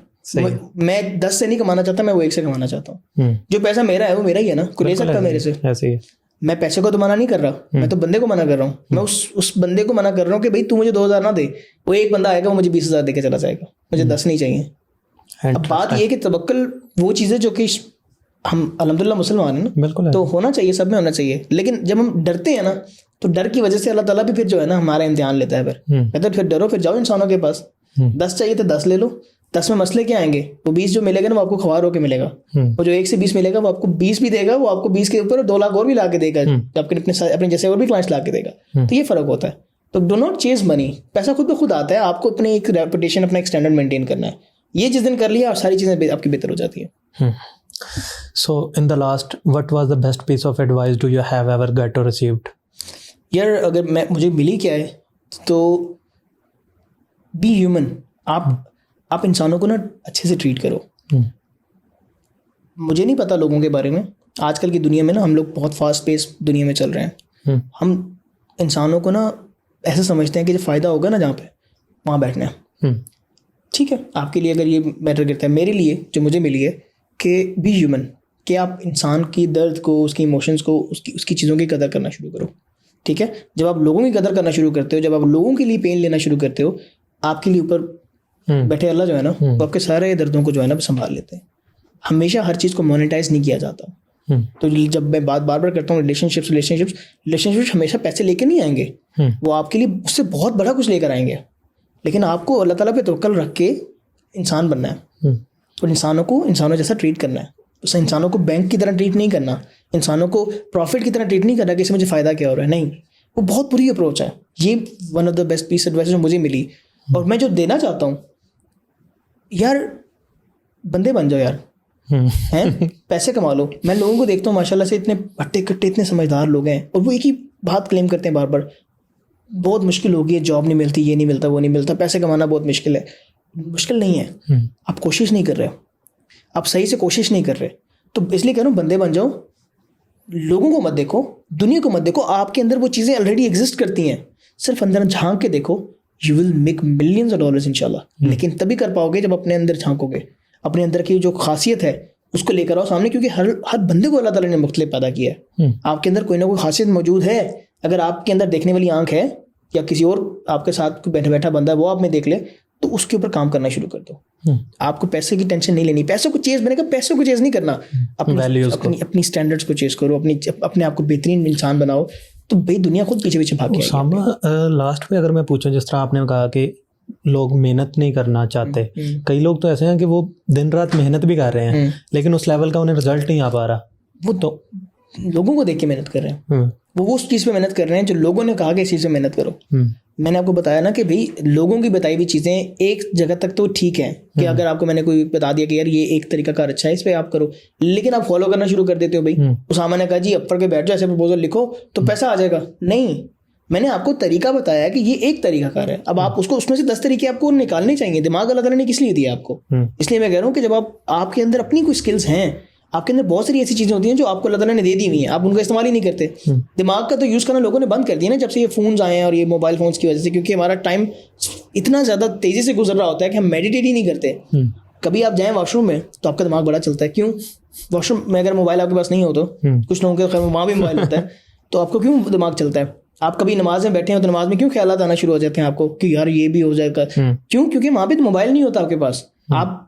मैं 10 से नहीं कमाना चाहता, मैं वो 1 से कमाना चाहता हूँ। जो पैसा मेरा है वो मेरा ही है ना, कोई ले सकता है मेरे से। ऐसे ही मैं पैसे को तो मना नहीं कर रहा, मैं तो बंदे को मना कर रहा हूँ। मैं उस बंदे को मना कर रहा हूँ कि भाई तू मुझे 2000 ना दे, वो एक बंदा आएगा वो मुझे 20,000 देके चला जाएगा, मुझे 10 नहीं चाहिए। अब बात ये है कि तवक्कुल वो चीज़ें जो कि हम अल्हम्दुलिल्लाह मुसलमान हैं ना, बिल्कुल तो होना चाहिए, सब में होना चाहिए। लेकिन जब हम डरते हैं ना, तो डर की वजह से अल्लाह ताला भी फिर जो है ना हमारा इम्तिहान लेता है। फिर कहते फिर डरो, फिर जाओ इंसानों के पास। 10 चाहिए तो 10 ले लो। 10 में मसले क्या आएंगे? वो 20 जो मिलेगा ना वो आपको खवार होकर मिलेगा। वो जो 1 से 20 मिलेगा वो आपको 20 भी देगा, वो आपको 20 के ऊपर 2 लाख और भी ला के देगा, अपने जैसे और भी क्लाइंट्स ला के देगा। तो ये फ़र्क होता है। तो डो नॉट चेज मनी, पैसा खुद ब खुद आता है, आपको अपने एक रेपुटेशन, अपना एक स्टैंडर्ड मेंटेन करना है, ये जिस दिन कर लिया और सारी चीज़ें आपकी बेहतर हो जाती है। So in the last, what was the best piece of advice do you have ever got or received? यार अगर मुझे मिली क्या है तो बी ह्यूमन, आप इंसानों को ना अच्छे से ट्रीट करो। मुझे नहीं पता लोगों के बारे में, आजकल की दुनिया में ना हम लोग बहुत फास्ट पेस दुनिया में चल रहे हैं। हम इंसानों को ना ऐसे समझते हैं कि जब फ़ायदा होगा ना जहाँ पे वहाँ बैठना है। ठीक है, आपके लिए अगर ये मैटर करता है, मेरे लिए जो मुझे मिली है कि बी ह्यूमन, कि आप इंसान की दर्द को, उसकी इमोशंस को, उसकी चीज़ों की कदर करना शुरू करो। ठीक है, जब आप लोगों की कदर करना शुरू करते हो, जब आप लोगों के लिए पेन लेना शुरू करते हो, आपके लिए ऊपर बैठे अल्लाह जो है ना, वो आपके सारे दर्दों को जो है ना संभाल लेते हैं। हमेशा हर चीज़ को मोनेटाइज नहीं किया जाता। तो जब मैं बार बार करता हूँ रिलेशनशिप्स हमेशा पैसे लेके नहीं आएंगे, वो आपके लिए उससे बहुत बड़ा कुछ लेकर आएंगे। लेकिन आपको अल्लाह ताला पे तवक्कल रख के इंसान बनना है और इंसानों को इंसानों जैसा ट्रीट करना है। उस इंसानों को बैंक की तरह ट्रीट नहीं करना, इंसानों को प्रॉफिट की तरह ट्रीट नहीं करना कि इससे मुझे फ़ायदा क्या हो रहा है, नहीं, वो बहुत बुरी अप्रोच है। ये one of the best piece advice जो मुझे मिली और मैं जो देना चाहता हूँ, यार बंदे बन जाओ यार, हैं, पैसे कमा लो। मैं लोगों को देखता हूँ माशाल्लाह से, इतने हट्टे कट्टे, इतने समझदार लोग हैं और वो एक ही बात क्लेम करते हैं बार बार, बहुत मुश्किल होगी है, जॉब नहीं मिलती, ये नहीं मिलता, वो नहीं मिलता, पैसे कमाना बहुत मुश्किल है। मुश्किल नहीं है, आप कोशिश नहीं कर रहे हो, आप सही से कोशिश नहीं कर रहे। तो इसलिए कह रहा हूँ बंदे बन जाओ, लोगों को मत देखो, दुनिया को मत देखो, आपके अंदर वो चीज़ें ऑलरेडी एग्जिस्ट करती हैं, सिर्फ अंदर झांक के देखो, you will make millions of dollars इंशाल्लाह। लेकिन तभी कर पाओगे जब अपने अंदर झांकोगे, अपने अंदर की जो खासियत है उसको लेकर आओ सामने, क्योंकि हर बंदे को अल्लाह ताला ने मुख्तलिफ पैदा किया है। आपके अंदर कोई ना कोई खासियत मौजूद है। अगर आपके अंदर देखने वाली आंख है या किसी और आपके साथ बैठा बैठा बंदा है वो आप में देख ले, तो उसके ऊपर काम करना शुरू कर दो। आपको पैसे की टेंशन नहीं लेनी, पैसों को चेज बनेगा, पैसों को चेज नहीं करना, अपनी स्टैंडर्ड्स को चेज करो, अपने आप को बेहतरीन इंसान बनाओ, तो भाई दुनिया खुद पीछे पीछे भागेगी। लास्ट में अगर मैं पूछूं, जिस तरह आपने कहा कि लोग मेहनत नहीं करना चाहते, कई लोग तो ऐसे हैं कि वो दिन रात मेहनत भी कर रहे हैं लेकिन उस लेवल का उन्हें रिजल्ट नहीं आ पा रहा। वो तो लोगों को देख के मेहनत कर रहे हैं, वो उस चीज़ पे मेहनत कर रहे हैं जो लोगों ने कहा कि इस चीज़ पे मेहनत करो। मैंने आपको बताया ना कि भाई लोगों की बताई हुई चीज़ें एक जगह तक तो ठीक है कि अगर आपको मैंने कोई बता दिया कि यार ये एक तरीका कार अच्छा है, इस पे आप करो, लेकिन आप फॉलो करना शुरू कर देते हो। भाई उसामा ने कहा जी अपर के बैठ जाओ, ऐसे प्रपोजल लिखो तो पैसा आ जाएगा। नहीं, मैंने आपको तरीका बताया कि ये एक तरीका कार है, अब आप उसको, उसमें से 10 तरीके आपको निकालने चाहिए। दिमाग अल्लाह ताला ने किस लिए दिया आपको? इसलिए मैं कह रहा हूँ कि जब आपके अंदर अपनी कोई स्किल्स हैं, आपके अंदर बहुत सारी ऐसी चीज़ें होती हैं जो आपको अल्लाह ताला ने दे दी हुई हैं, आप उनका इस्तेमाल ही नहीं करते। दिमाग का तो यूज़ करना लोगों ने बंद कर दिया ना जब से ये फ़ोन्स आए हैं और ये मोबाइल फ़ोन्स की वजह से, क्योंकि हमारा टाइम इतना ज़्यादा तेज़ी से गुजर रहा होता है कि हम मेडिटेट ही नहीं करते। कभी आप जाएँ वॉशरूम में तो आपका दिमाग बड़ा चलता है, क्यों? वॉशरूम में अगर मोबाइल आपके पास नहीं हो तो, कुछ लोगों के वहाँ भी मोबाइल होता है, तो आपको क्यों दिमाग चलता है? आप कभी नमाज में बैठे हो तो नमाज में क्यों ख्यालात आना शुरू हो जाते हैं आपको कि यार ये भी हो जाएगा? क्यों? क्योंकि वहाँ पे तो मोबाइल नहीं होता आपके पास, आप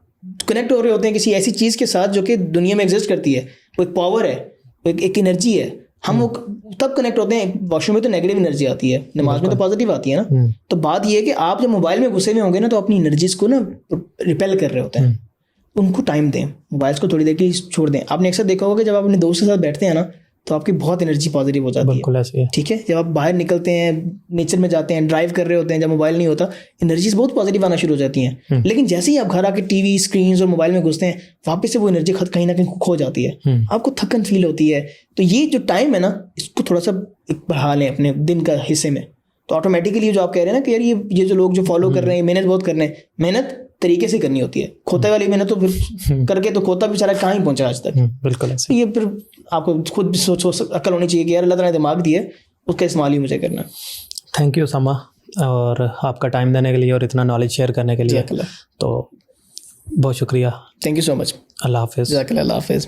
कनेक्ट हो रहे होते हैं किसी ऐसी चीज़ के साथ जो कि दुनिया में एग्जिस्ट करती है, वो एक पावर है, एक एनर्जी है। हम वो तब कनेक्ट होते हैं, वॉशरूम में तो नेगेटिव एनर्जी आती है, नमाज में तो पॉजिटिव आती है ना। तो बात ये है कि आप जब मोबाइल में गुस्से में होंगे ना तो अपनी एनर्जीज को ना रिपेल कर रहे होते हैं। उनको टाइम दें, मोबाइल्स को थोड़ी देर के लिए छोड़ दें। आपने अक्सर देखा होगा कि जब आप अपने दोस्त के साथ बैठते हैं ना तो आपकी बहुत एनर्जी पॉजिटिव हो जाती है। ठीक है, जब आप बाहर निकलते हैं, नेचर में जाते हैं, ड्राइव कर रहे होते हैं, जब मोबाइल नहीं होता, एनर्जीज बहुत पॉजिटिव आना शुरू हो जाती हैं। लेकिन जैसे ही आप घर आके टीवी स्क्रीन और मोबाइल में घुसते हैं, वापस से वो एनर्जी कहीं ना कहीं खो जाती है, आपको थकन फील होती है। तो ये जो टाइम है ना, इसको थोड़ा सा बढ़ा लें अपने दिन का हिस्से में, तो ऑटोमेटिकली जो आप कह रहे हैं ना कि यार ये जो लोग जो फॉलो कर रहे हैं, मेहनत बहुत कर रहे हैं, मेहनत तरीके से करनी होती है। खोते वाली मेहनत तो फिर करके तो खोता बेचारा कहाँ ही पहुंचा आज तक। बिल्कुल ऐसे। ये फिर आपको खुद सोच अक्ल होनी चाहिए कि यार अल्लाह ताला ने दिमाग दिया, उसका इस्तेमाल ही मुझे करना। थैंक यू समा, और आपका टाइम देने के लिए और इतना नॉलेज शेयर करने के लिए, तो बहुत शुक्रिया। Thank you so much. अल्लाह हाफिज़। अल्लाह हाफिज़।